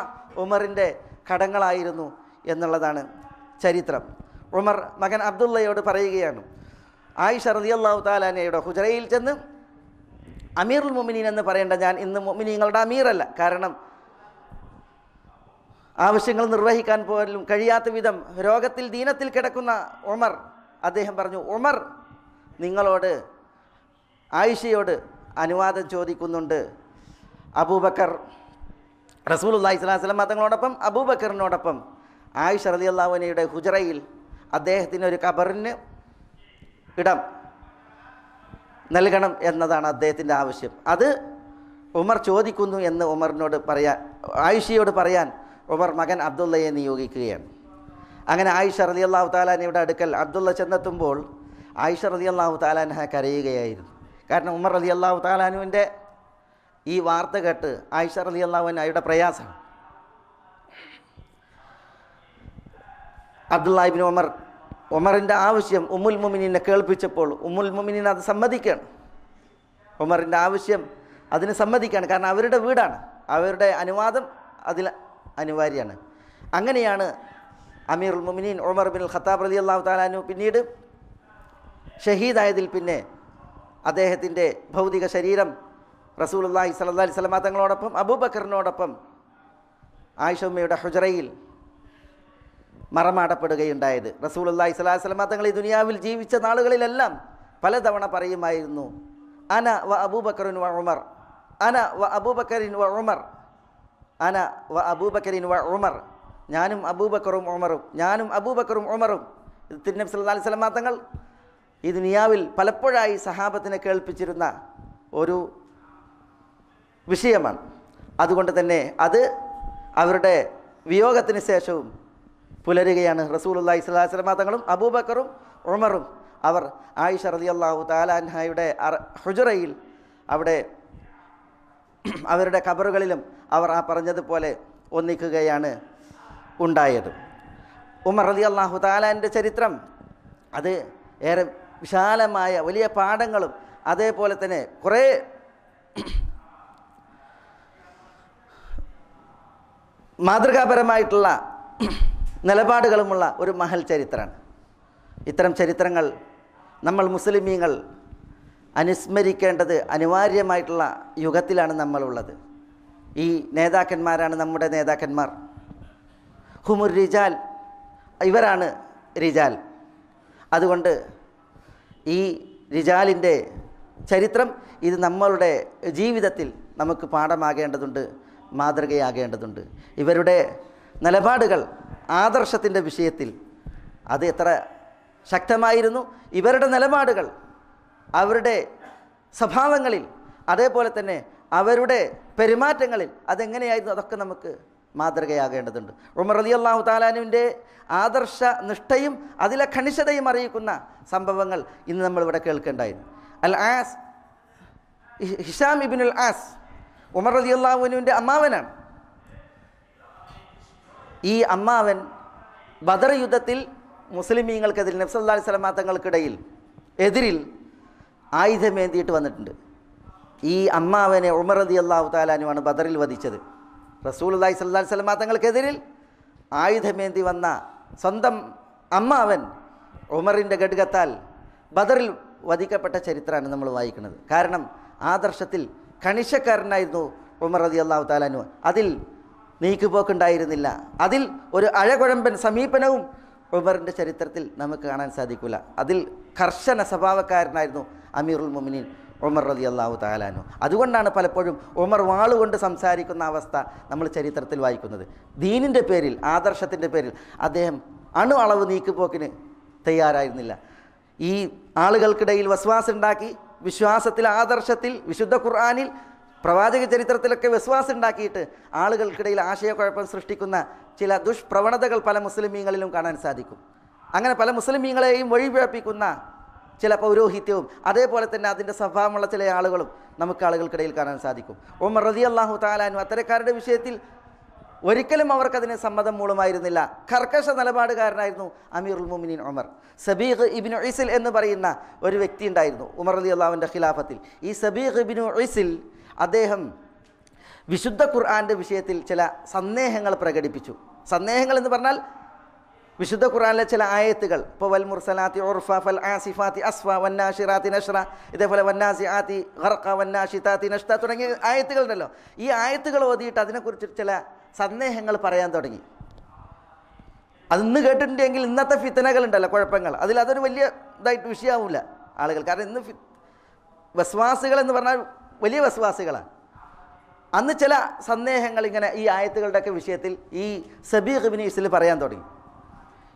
ഉമറിൻ്റെ കടങ്ങളായിരുന്നു എന്നുള്ളതാണ് ചരിത്രം. ഉമർ മകൻ അബ്ദുള്ളയോട് പറയുകയാണ്, ആയിഷ റളിയല്ലാഹു തആല അൻഹയുടെ ഹുജറയിൽ ചെന്ന് അമീറുൽ മുഅ്മിനീൻ എന്ന് പറയേണ്ട ഞാൻ ഇന്ന് മുഅ്മിനീങ്ങളുടെ അമീറല്ല. കാരണം ആവശ്യങ്ങൾ നിർവഹിക്കാൻ പോലും കഴിയാത്ത വിധം രോഗത്തിൽ ദീനത്തിൽ കിടക്കുന്ന ഉമർ, അദ്ദേഹം പറഞ്ഞു, ഉമർ നിങ്ങളോട് ആയിഷയോട് അനുവാദം ചോദിക്കുന്നുണ്ട്. അബൂബക്കർ റസൂലുള്ളാഹി സ്വല്ലല്ലാഹു അലൈഹി വസല്ലം തങ്ങളോടൊപ്പം അബൂബക്കറിനോടൊപ്പം ആയിഷ റളിയല്ലാഹു അൻഹയുടെ ഹുജറയിൽ അദ്ദേഹത്തിന് ഒരു ഖബറിന് ഇടം നൽകണം എന്നതാണ് അദ്ദേഹത്തിൻ്റെ ആവശ്യം. അത് ഉമർ ചോദിക്കുന്നു എന്ന് ഉമറിനോട് ആയിഷയോട് പറയാൻ ഉമർ മകൻ അബ്ദുള്ളയെ നിയോഗിക്കുകയാണ്. അങ്ങനെ ആയിഷ റളിയല്ലാഹു തആല അൻഹയുടെ അടുക്കൽ അബ്ദുള്ള ചെന്നെത്തുമ്പോൾ ആയിഷ റളിയല്ലാഹു തആല അൻഹ കരയുകയായിരുന്നു. കാരണം ഉമർ റളിയല്ലാഹു തആല അൻഹുവിൻ്റെ ഈ വാർത്ത കേട്ട് ആയിഷ റളിയല്ലാഹു അൻഹയുടെ പ്രയാസം. അബ്ദുള്ള ഇബ്നു ഉമറിൻ്റെ ആവശ്യം ഉമ്മുൽ മുഅ്മിനീനെ കേൾപ്പിച്ചപ്പോൾ ഉമ്മുൽ മുഅ്മിനീൻ അത് സമ്മതിക്കുകയാണ്. ഉമറിൻ്റെ ആവശ്യം അതിന് സമ്മതിക്കുകയാണ്. കാരണം അവരുടെ വീടാണ്, അവരുടെ അനുവാദം അതിൽ അനിവാര്യമാണ്. അങ്ങനെയാണ് അമീറുൽ മുഅ്മിനീൻ ഉമർ ബിൻ ഖത്താബ് റളിയല്ലാഹു തആല അൻഹു പിന്നീട് ഷഹീദായതിൽ പിന്നെ അദ്ദേഹത്തിൻ്റെ ഭൗതിക ശരീരം റസൂലുള്ളാഹി സ്വല്ലല്ലാഹി അലൈഹി വസല്ലം തങ്ങളോടൊപ്പം അബൂബക്കറിനോടൊപ്പം ആയിഷ ഉമ്മയുടെ ഹുജറയിൽ മറമാടപ്പെടുകയുണ്ടായത്. റസൂലുള്ളാഹി സ്വല്ലല്ലാഹി അലൈഹി വസല്ലം തങ്ങൾ ഈ ദുനിയാവിൽ ജീവിച്ച നാളുകളിലെല്ലാം പലതവണ പറയുമായിരുന്നു, അന വ അബൂബക്കറിൻ വ ഉമർ, അന വ അബൂബക്കറിൻ വ ഉമർ, അന വ അബൂബക്കറിൻ വ ഉമർ, ഞാനും അബൂബക്കറും ഉമറും, ഞാനും അബൂബക്കറും ഉമറും. ഇത് തിരുനബി സല്ലല്ലാഹി അലൈഹി വസല്ലം തങ്ങൾ ഈ ദുനിയാവിൽ പലപ്പോഴായി സഹാബത്തിനെ കേൾപ്പിച്ചിരുന്ന ഒരു വിഷയമാണ്. അതുകൊണ്ട് തന്നെ അത് അവരുടെ വിയോഗത്തിന് ശേഷവും പുലരുകയാണ്. റസൂലുള്ളാഹി സ്വല്ലല്ലാഹി അലൈഹി വസല്ലം തങ്ങളും അബൂബക്കറും ഉമറും അവർ ആയിഷ റളിയല്ലാഹു തആല അൻഹയുടെ ഹുജറയിൽ അവിടെ അവരുടെ ഖബറുകളിലും അവർ ആ പറഞ്ഞതുപോലെ ഒന്നിക്കുകയാണ് ഉണ്ടായത്. ഉമർ റളിയല്ലാഹു തആലാൻ്റെ ചരിത്രം അത് ഏറെ വിശാലമായ വലിയ പാഠങ്ങളും അതേപോലെ തന്നെ കുറേ മാതൃകാപരമായിട്ടുള്ള നിലപാടുകളുമുള്ള ഒരു മഹൽ ചരിത്രമാണ്. ഇത്തരം ചരിത്രങ്ങൾ നമ്മൾ മുസ്ലിമീങ്ങൾ അനുസ്മരിക്കേണ്ടത് അനിവാര്യമായിട്ടുള്ള യുഗത്തിലാണ് നമ്മളുള്ളത്. ഈ നേതാക്കന്മാരാണ് നമ്മുടെ നേതാക്കന്മാർ. ഹുമുർ റിജാൽ, ഇവരാണ് റിജാൽ. അതുകൊണ്ട് ഈ റിജാലിൻ്റെ ചരിത്രം ഇത് നമ്മളുടെ ജീവിതത്തിൽ നമുക്ക് പാഠമാകേണ്ടതുണ്ട്, മാതൃകയാകേണ്ടതുണ്ട്. ഇവരുടെ നിലപാടുകൾ ആദർശത്തിൻ്റെ വിഷയത്തിൽ അത് എത്ര ശക്തമായിരുന്നു, ഇവരുടെ നിലപാടുകൾ അവരുടെ സ്വഭാവങ്ങളിൽ അതേപോലെ തന്നെ അവരുടെ പെരുമാറ്റങ്ങളിൽ അതെങ്ങനെയായിരുന്നു, അതൊക്കെ നമുക്ക് മാതൃകയാകേണ്ടതുണ്ട്. ഉമർ റളിയല്ലാഹു തആല അൻഹുവിൻ്റെ ആദർശ നിഷ്ഠയും അതിലെ ഖനിഷ്ഠതയും അറിയിക്കുന്ന സംഭവങ്ങൾ ഇന്ന് നമ്മളിവിടെ കേൾക്കേണ്ടായിരുന്നു. അൽ ആസ്, ഹിഷാം ഇബ്നുൽ ആസ് ഉമർ റളിയല്ലാഹു അൻഹുവിൻ്റെ അമ്മാവനാണ്. ഈ അമ്മാവൻ ബദർ യുദ്ധത്തിൽ മുസ്ലിമീങ്ങൾക്കെതിരിൽ നബി സല്ലല്ലാഹു അലൈഹി വസല്ലം തങ്ങൾക്കിടയിൽ എതിരിൽ ആയുധമേന്തിയിട്ട് വന്നിട്ടുണ്ട്. ഈ അമ്മാവനെ ഉമർ റളിയല്ലാഹു തആല അൻഹുവാണ് ബദറിൽ വധിച്ചത്. റസൂലുള്ളാഹി സ്വല്ലല്ലാഹി അലൈഹി വസല്ലം തങ്ങൾക്കെതിരിൽ ആയുധമേന്തി വന്ന സ്വന്തം അമ്മാവൻ ഉമറിൻ്റെ ഘടകത്താൽ ബദറിൽ വധിക്കപ്പെട്ട ചരിത്രമാണ് നമ്മൾ വായിക്കുന്നത്. കാരണം ആദർശത്തിൽ കണിശക്കാരനായിരുന്നു ഉമർ റളിയല്ലാഹു തആല അൻഹു. അതിൽ നീക്കുപോക്കുണ്ടായിരുന്നില്ല. അതിൽ ഒരു അഴകുഴമ്പൻ സമീപനവും ഉമറിൻ്റെ ചരിത്രത്തിൽ നമുക്ക് കാണാൻ സാധിക്കില്ല. അതിൽ കർശന സ്വഭാവക്കാരനായിരുന്നു അമീറുൽ മുഅ്മിനീൻ ഉമർ റളിയല്ലാഹു തആല അൻഹു. അതുകൊണ്ടാണ് പലപ്പോഴും ഉമർ വാളുകൊണ്ട് സംസാരിക്കുന്ന അവസ്ഥ നമ്മൾ ചരിത്രത്തിൽ വായിക്കുന്നത്. ദീനിൻ്റെ പേരിൽ, ആദർശത്തിൻ്റെ പേരിൽ അദ്ദേഹം അണു അളവ് നീക്കുപോക്കിന് തയ്യാറായിരുന്നില്ല. ഈ ആളുകൾക്കിടയിൽ വസ്വാസം ഉണ്ടാക്കി, വിശ്വാസത്തിൽ, ആദർശത്തിൽ, വിശുദ്ധ ഖുർആനിൽ, പ്രവാചക ചരിത്രത്തിലൊക്കെ വിശ്വാസം ഉണ്ടാക്കിയിട്ട് ആളുകൾക്കിടയിൽ ആശയക്കുഴപ്പം സൃഷ്ടിക്കുന്ന ചില ദുഷ്പ്രവണതകൾ പല മുസ്ലിമീങ്ങളിലും കാണാൻ സാധിക്കും. അങ്ങനെ പല മുസ്ലിമീങ്ങളെയും വഴിപിഴപ്പിക്കുന്ന ചില പൗരോഹിത്യവും അതേപോലെ തന്നെ അതിൻ്റെ സ്വഭാവമുള്ള ചില ആളുകളും നമുക്ക് ആളുകൾക്കിടയിൽ കാണാൻ സാധിക്കും. ഉമർ റളിയല്ലാഹു തആല അൻഹു അത്തരക്കാരുടെ വിഷയത്തിൽ ഒരിക്കലും അവർക്കതിന് സമ്മതം മൂളുമായിരുന്നില്ല. കർക്കശ നിലപാടുകാരനായിരുന്നു അമീറുൽ മുഅ്മിനീൻ ഉമർ. സബീഖ് ഇബ്നു ഇസിൽ എന്ന് പറയുന്ന ഒരു വ്യക്തി ഉണ്ടായിരുന്നു ഉമർ റളിയല്ലാഹുവിൻ്റെ ഖിലാഫത്തിൽ. ഈ സബീഖ് ഇബ്നു ഇസിൽ അദ്ദേഹം വിശുദ്ധ ഖുർആൻ്റെ വിഷയത്തിൽ ചില സന്ദേഹങ്ങൾ പ്രകടിപ്പിച്ചു. സന്ദേഹങ്ങൾ എന്ന് പറഞ്ഞാൽ വിശുദ്ധ ഖുർആനിലെ ചില ആയത്തുകൾ, ഇപ്പോൾ വൽ മുർസലാത്തി ഉർഫ ഫൽ ആസിഫാത്തി അസ്ഫ വന്നാഷിറാത്തി നഷ്റ, ഇതേപോലെ വന്നാസിആത്തി ഗർഖ വന്നാഷിതാത്തി നഷ്ത തുടങ്ങിയ ആയത്തുകളുണ്ടല്ലോ. ഈ ആയത്തുകൾ ഓതിയിട്ട് അതിനെക്കുറിച്ച് ചില സന്ദേഹങ്ങൾ പറയാൻ തുടങ്ങി. അതിന്ന് കേട്ടിട്ടുണ്ടെങ്കിൽ ഇന്നത്തെ ഫിത്തനകളുണ്ടല്ലോ, കുഴപ്പങ്ങൾ, അതൊരു വലിയ ഇതായിട്ട് വിഷയമാവില്ല ആളുകൾ. കാരണം ഇന്ന് വസ്വാസികൾ എന്ന് പറഞ്ഞാൽ വലിയ വസ്വാസികളാണ്. അന്ന് ചില സന്ദേഹങ്ങൾ ഇങ്ങനെ ഈ ആയത്തുകളുടെയൊക്കെ വിഷയത്തിൽ ഈ സബീഖ് ഇബ്നു ഇസിൽ പറയാൻ തുടങ്ങി.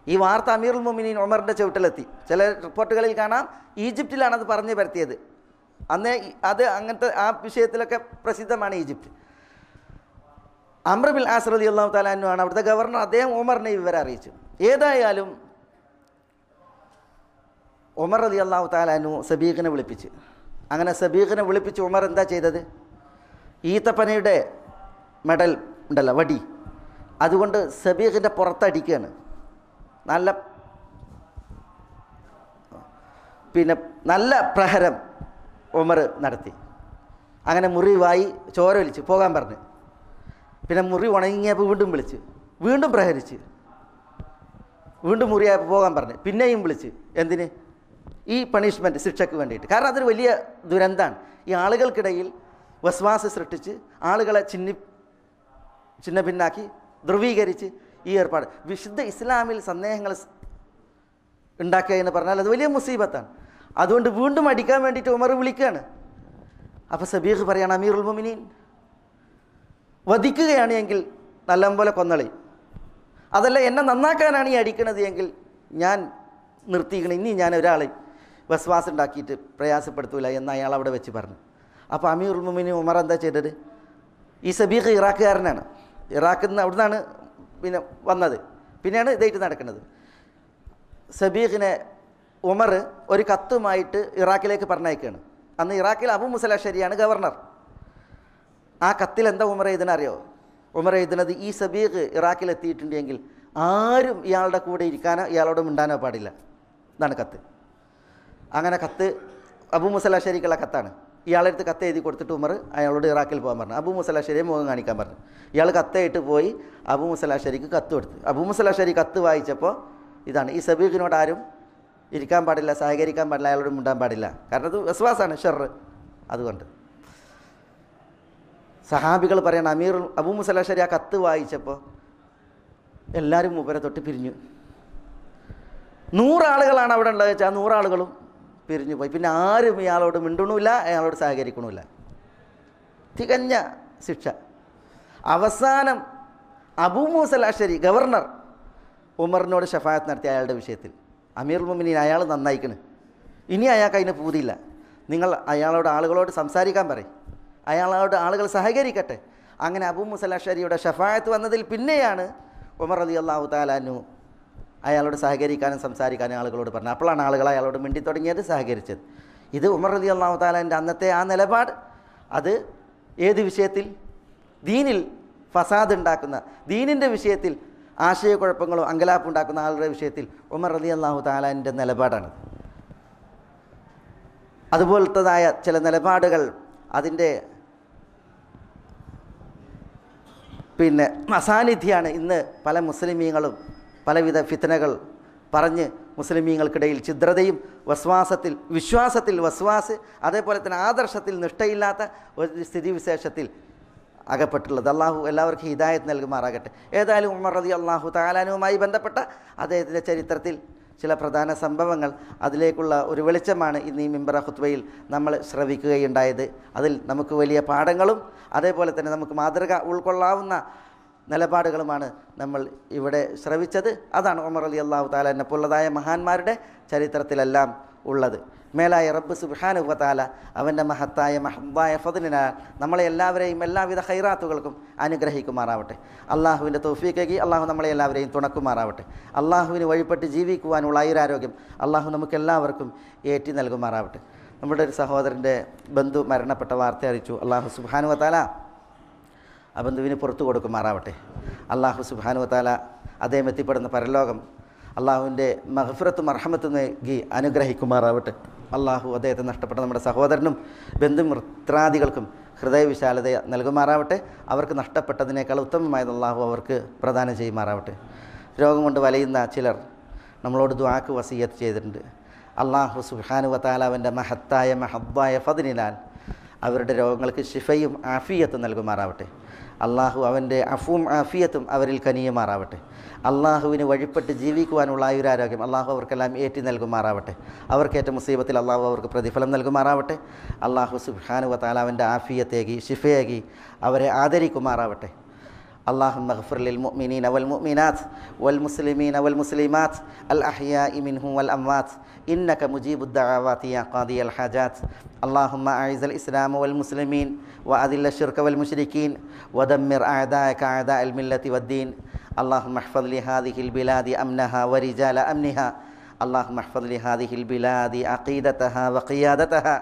ഈ വാർത്ത അമീറുൽ മുഅ്മിനീൻ ഉമറിൻ്റെ ചുവട്ടിലെത്തി. ചില റിപ്പോർട്ടുകളിൽ കാണാം ഈജിപ്തിലാണത് പറഞ്ഞു പരത്തിയത്. അന്നേ അത് അങ്ങനത്തെ ആ വിഷയത്തിലൊക്കെ പ്രസിദ്ധമാണ് ഈജിപ്റ്റ്. അംർ ബിൻ ആസ് റളിയല്ലാഹു തആല അൻഹു ആണ് അവിടുത്തെ ഗവർണർ. അദ്ദേഹം ഉമറിനെ വിവരം അറിയിച്ചു. ഏതായാലും ഉമർ റളിയല്ലാഹു തആല അൻഹു സബീഖിനെ വിളിപ്പിച്ച്. അങ്ങനെ സബീഖിനെ വിളിപ്പിച്ച് ഉമർ എന്താ ചെയ്തത്? ഈത്തപ്പനയുടെ മെഡൽ ഉണ്ടല്ലോ, വടി, അതുകൊണ്ട് സബീഖിൻ്റെ പുറത്തടിക്കുകയാണ്. നല്ല പ്രഹരം ഉമർ നടത്തി. അങ്ങനെ മുറിവായി ചോര ഒലിച്ച് പോകാൻ പറഞ്ഞ്. പിന്നെ മുറി ഉണങ്ങിയപ്പോൾ വീണ്ടും വിളിച്ച്, വീണ്ടും പ്രഹരിച്ച്, വീണ്ടും മുറിയായപ്പോൾ പോകാൻ പറഞ്ഞ്, പിന്നെയും വിളിച്ച്. എന്തിന്? ഈ പണിഷ്മെൻറ്റ്, ശിക്ഷയ്ക്ക് വേണ്ടിയിട്ട്. കാരണം അതൊരു വലിയ ദുരന്തമാണ്. ഈ ആളുകൾക്കിടയിൽ വസ്വാസ് സൃഷ്ടിച്ച് ആളുകളെ ചിന്ന ഭിന്നാക്കി ധ്രുവീകരിച്ച് ഈ ഏർപ്പാട്. വിശുദ്ധ ഇസ്ലാമിൽ സന്ദേഹങ്ങൾ ഉണ്ടാക്കുക എന്ന് പറഞ്ഞാൽ അത് വലിയ മുസീബത്താണ്. അതുകൊണ്ട് വീണ്ടും അടിക്കാൻ വേണ്ടിയിട്ട് ഉമർ വിളിക്കുകയാണ്. അപ്പോൾ സബീഖ് പറയാണ്, അമീറുൽ മുഅ്മിനീൻ, വധിക്കുകയാണ് എങ്കിൽ നല്ലപോലെ കൊന്നളി, അതല്ല എന്നെ നന്നാക്കാനാണ് ഈ അടിക്കണത് എങ്കിൽ ഞാൻ നിർത്തിക്കണം, ഇനി ഞാൻ ഒരാളെ വസ്വാസ് ഉണ്ടാക്കിയിട്ട് പ്രയാസപ്പെടുത്തൂല എന്ന് അയാൾ അവിടെ വെച്ച് പറഞ്ഞു. അപ്പോൾ അമീറുൽ മുഅ്മിനീൻ ഉമർ എന്താ ചെയ്തത്? ഈ സബീഖ് ഇറാഖുകാരനാണ്. ഇറാഖിൽ നിന്ന് അവിടെ നിന്നാണ് പിന്നെ വന്നത്, പിന്നെയാണ് ഇതായിട്ട് നടക്കുന്നത്. സബീഖിനെ ഉമർ ഒരു കത്തുമായിട്ട് ഇറാഖിലേക്ക് പറഞ്ഞയക്കുകയാണ്. അന്ന് ഇറാഖിൽ അബൂ മുസ അശ്ശരിയാണ് ഗവർണർ. ആ കത്തിൽ എന്താ ഉമർ എഴുതുന്നറിയോ? ഉമർ എഴുതുന്നത്, ഈ സബീഖ് ഇറാഖിലെത്തിയിട്ടുണ്ടെങ്കിൽ ആരും ഇയാളുടെ കൂടെ ഇരിക്കാനോ ഇയാളോട് മിണ്ടാനോ പാടില്ല. ഇതാണ് കത്ത്. അങ്ങനെ കത്ത് അബൂ മുസ അശ്ശരിക്കുള്ള കത്താണ്. ഇയാളെടുത്ത് കത്ത് എഴുതി കൊടുത്തിട്ട് ഉമർ അയാളോട് ഇറാഖിൽ പോകാൻ പറഞ്ഞു. അബൂ മുസ അശ്ശരിയെ മുഖം കാണിക്കാൻ പറഞ്ഞു. ഇയാൾ കത്തായിട്ട് പോയി അബൂ മുസ അശ്ശരിക്ക് കത്ത് കൊടുത്തു. അബൂ മുസ അശ്ശരി കത്ത് വായിച്ചപ്പോൾ ഇതാണ്, ഈ സബീഖിനോട് ആരും ഇരിക്കാൻ പാടില്ല, സഹകരിക്കാൻ പാടില്ല, അയാളോട് മിണ്ടാൻ പാടില്ല. കാരണം അത് വിശ്വാസമാണ്, ഷർ. അതുകൊണ്ട് സഹാബികൾ പറയണം, അബൂ മുസ അശ്ശരി ആ കത്ത് വായിച്ചപ്പോൾ എല്ലാവരും മൂപ്പരെ തൊട്ട് പിരിഞ്ഞു. 100 ആളുകളാണ് അവിടെ ഉള്ളത് വെച്ചാൽ 100 ആളുകളും പിരിഞ്ഞു പോയി. പിന്നെ ആരും ഇയാളോട് മിണ്ടണമില്ല, അയാളോട് സഹകരിക്കണമില്ല. തികഞ്ഞ ശിക്ഷ. അവസാനം അബൂ മൂസ അശ്ശരി ഗവർണർ ഉമറിനോട് ഷഫായത്ത് നടത്തി അയാളുടെ വിഷയത്തിൽ. അമീറുൽ മുഅ്മിനീൻ, അയാൾ നന്നായിക്കണ്, ഇനി അയാൾക്ക് അതിന് പൂതിയില്ല, നിങ്ങൾ അയാളോട് ആളുകളോട് സംസാരിക്കാൻ പറയും, അയാളോട് ആളുകൾ സഹകരിക്കട്ടെ. അങ്ങനെ അബൂ മൂസ അശ്ശരിയുടെ ഷഫായത്ത് വന്നതിൽ പിന്നെയാണ് ഉമർ റളിയല്ലാഹു തആല അൻഹു അയാളോട് സഹകരിക്കാനും സംസാരിക്കാനും ആളുകളോട് പറഞ്ഞു. അപ്പോഴാണ് ആളുകൾ അയാളോട് മിണ്ടി തുടങ്ങിയത്, സഹകരിച്ചത്. ഇത് ഉമർ റളിയല്ലാഹു തആലാൻ്റെ അന്നത്തെ ആ നിലപാട്. അത് ഏത് വിഷയത്തിൽ? ദീനിൽ ഫസാദ് ഉണ്ടാക്കുന്ന, ദീനിൻ്റെ വിഷയത്തിൽ ആശയക്കുഴപ്പങ്ങളോ അങ്കലാപ്പുണ്ടാക്കുന്ന ആളുടെ വിഷയത്തിൽ ഉമർ റളിയല്ലാഹു തആലാൻ്റെ നിലപാടാണ്. അതുപോലത്തതായ ചില നിലപാടുകൾ അതിൻ്റെ അസാന്നിധ്യമാണ് ഇന്ന് പല മുസ്ലിമീങ്ങളും പലവിധ ഫിത്നകൾ പറഞ്ഞ് മുസ്ലിമീങ്ങൾക്കിടയിൽ ഛിദ്രതയും വിശ്വാസത്തിൽ വസ്വാസ്, അതേപോലെ തന്നെ ആദർശത്തിൽ നിഷ്ഠയില്ലാത്ത ഒരു സ്ഥിതിവിശേഷത്തിൽ അകപ്പെട്ടുള്ളത്. അള്ളാഹു എല്ലാവർക്കും ഹിദായത്ത് നൽകുമാറാകട്ടെ. ഏതായാലും ഉമർ റളിയല്ലാഹു തആല അൻഹുമായി ബന്ധപ്പെട്ട അദ്ദേഹത്തിൻ്റെ ചരിത്രത്തിൽ ചില പ്രധാന സംഭവങ്ങൾ, അതിലേക്കുള്ള ഒരു വെളിച്ചമാണ് ഇന്ന് ഈ മിമ്പറ ഖുത്ബയിൽ നമ്മൾ ശ്രവിക്കുകയുണ്ടായത്. അതിൽ നമുക്ക് വലിയ പാഠങ്ങളും അതേപോലെ തന്നെ നമുക്ക് മാതൃക ഉൾക്കൊള്ളാവുന്ന നിലപാടുകളുമാണ് നമ്മൾ ഇവിടെ ശ്രവിച്ചത്. അതാണ് ഉമർ റളിയല്ലാഹു തആല എന്നെപ്പോലുള്ളതായ മഹാന്മാരുടെ ചരിത്രത്തിലെല്ലാം ഉള്ളത്. മേലായ റബ്ബ് സുബ്ഹാനഹു വ തആല അവൻ്റെ മഹത്തായ ഫദ്ലിനാൽ നമ്മളെ എല്ലാവരെയും എല്ലാവിധ ഖൈറാത്തുകൾക്കും അനുഗ്രഹിക്കുമാറാവട്ടെ. അള്ളാഹുവിൻ്റെ തൗഫീഖേകി അള്ളാഹു നമ്മളെ എല്ലാവരെയും തുണക്കുമാറാവട്ടെ. അള്ളാഹുവിന് വഴിപ്പെട്ട് ജീവിക്കുവാനുള്ള ആയുരാരോഗ്യം അള്ളാഹു നമുക്കെല്ലാവർക്കും ഏറ്റി നൽകുമാറാവട്ടെ. നമ്മുടെ ഒരു സഹോദരൻ്റെ ബന്ധു മരണപ്പെട്ട വാർത്ത അറിയിച്ചു. അള്ളാഹു സുബ്ഹാനഹു വ തആല ആ ബന്ധുവിന് പുറത്തു കൊടുക്കുമാറാവട്ടെ. അള്ളാഹു സുബ്ഹാനഹു വ തആല അദ്ദേഹം എത്തിപ്പെടുന്ന പരലോകം അള്ളാഹുവിൻ്റെ മഗ്ഫിറത്തും റഹ്മത്തും നൽകി അനുഗ്രഹിക്കുമാറാവട്ടെ. അള്ളാഹു അദ്ദേഹത്തെ നഷ്ടപ്പെട്ട നമ്മുടെ സഹോദരനും ബന്ധുമിത്രാദികൾക്കും ഹൃദയവിശാലത നൽകുമാറാവട്ടെ. അവർക്ക് നഷ്ടപ്പെട്ടതിനേക്കാൾ ഉത്തമമായത് അള്ളാഹു അവർക്ക് പ്രദാനം ചെയ്യുമാറാവട്ടെ. രോഗം കൊണ്ട് വലയുന്ന ചിലർ നമ്മളോട് ദുആക്ക് വസിയ്യത്ത് ചെയ്തിട്ടുണ്ട്. അള്ളാഹു സുബ്ഹാനഹു വ തആല അവൻ്റെ മഹത്തായ ഫദ്ലിനാൽ അവരുടെ രോഗങ്ങൾക്ക് ശിഫയും ആഫിയത്തും നൽകുമാറാവട്ടെ. അള്ളാഹു അവൻ്റെ അഫുവും ആഫിയത്തും അവരിൽ കനിയുമാറാവട്ടെ. അള്ളാഹുവിന് വഴിപ്പെട്ട് ജീവിക്കുവാനുള്ള ആയുരാരോഗ്യം അള്ളാഹു അവർക്കെല്ലാം ഏറ്റി നൽകുമാറാവട്ടെ. അവർക്കേറ്റ മുസീബത്തിൽ അള്ളാഹു അവർക്ക് പ്രതിഫലം നൽകുമാറാവട്ടെ. അള്ളാഹു സുബ്ഹാനഹു വ തആല അവൻ്റെ ആഫിയത്തേകി ശിഫയേകി അവരെ ആദരിക്കുമാറാവട്ടെ. اللهم اغفر للمؤمنين والمؤمنات والمسلمين والمسلمات الأحياء منهم والأموات إنك مجيب الدعوات يا قاضي الحاجات. اللهم أعز الإسلام والمسلمين وأذل الشرك والمشركين ودمر أعداءك أعداء الملة والدين. اللهم احفظ لهذه البلاد أمنها ورجال أمنها. اللهم احفظ لهذه البلاد عقيدتها وقيادتها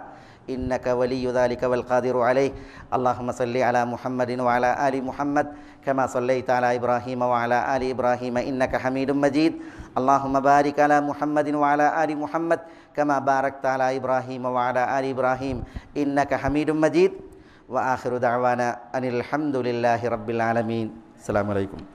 إنك ولي ذلك والقادر عليه. اللهم صل على محمد وعلى آل محمد كما صليت على إبراهيم وعلى آل إبراهيم إنك حميد مجيد. اللهم بارك على محمد وعلى آل محمد كما باركت على إبراهيم وعلى آل إبراهيم إنك حميد مجيد. وآخر دعوانا أن الحمد لله رب العالمين. السلام عليكم.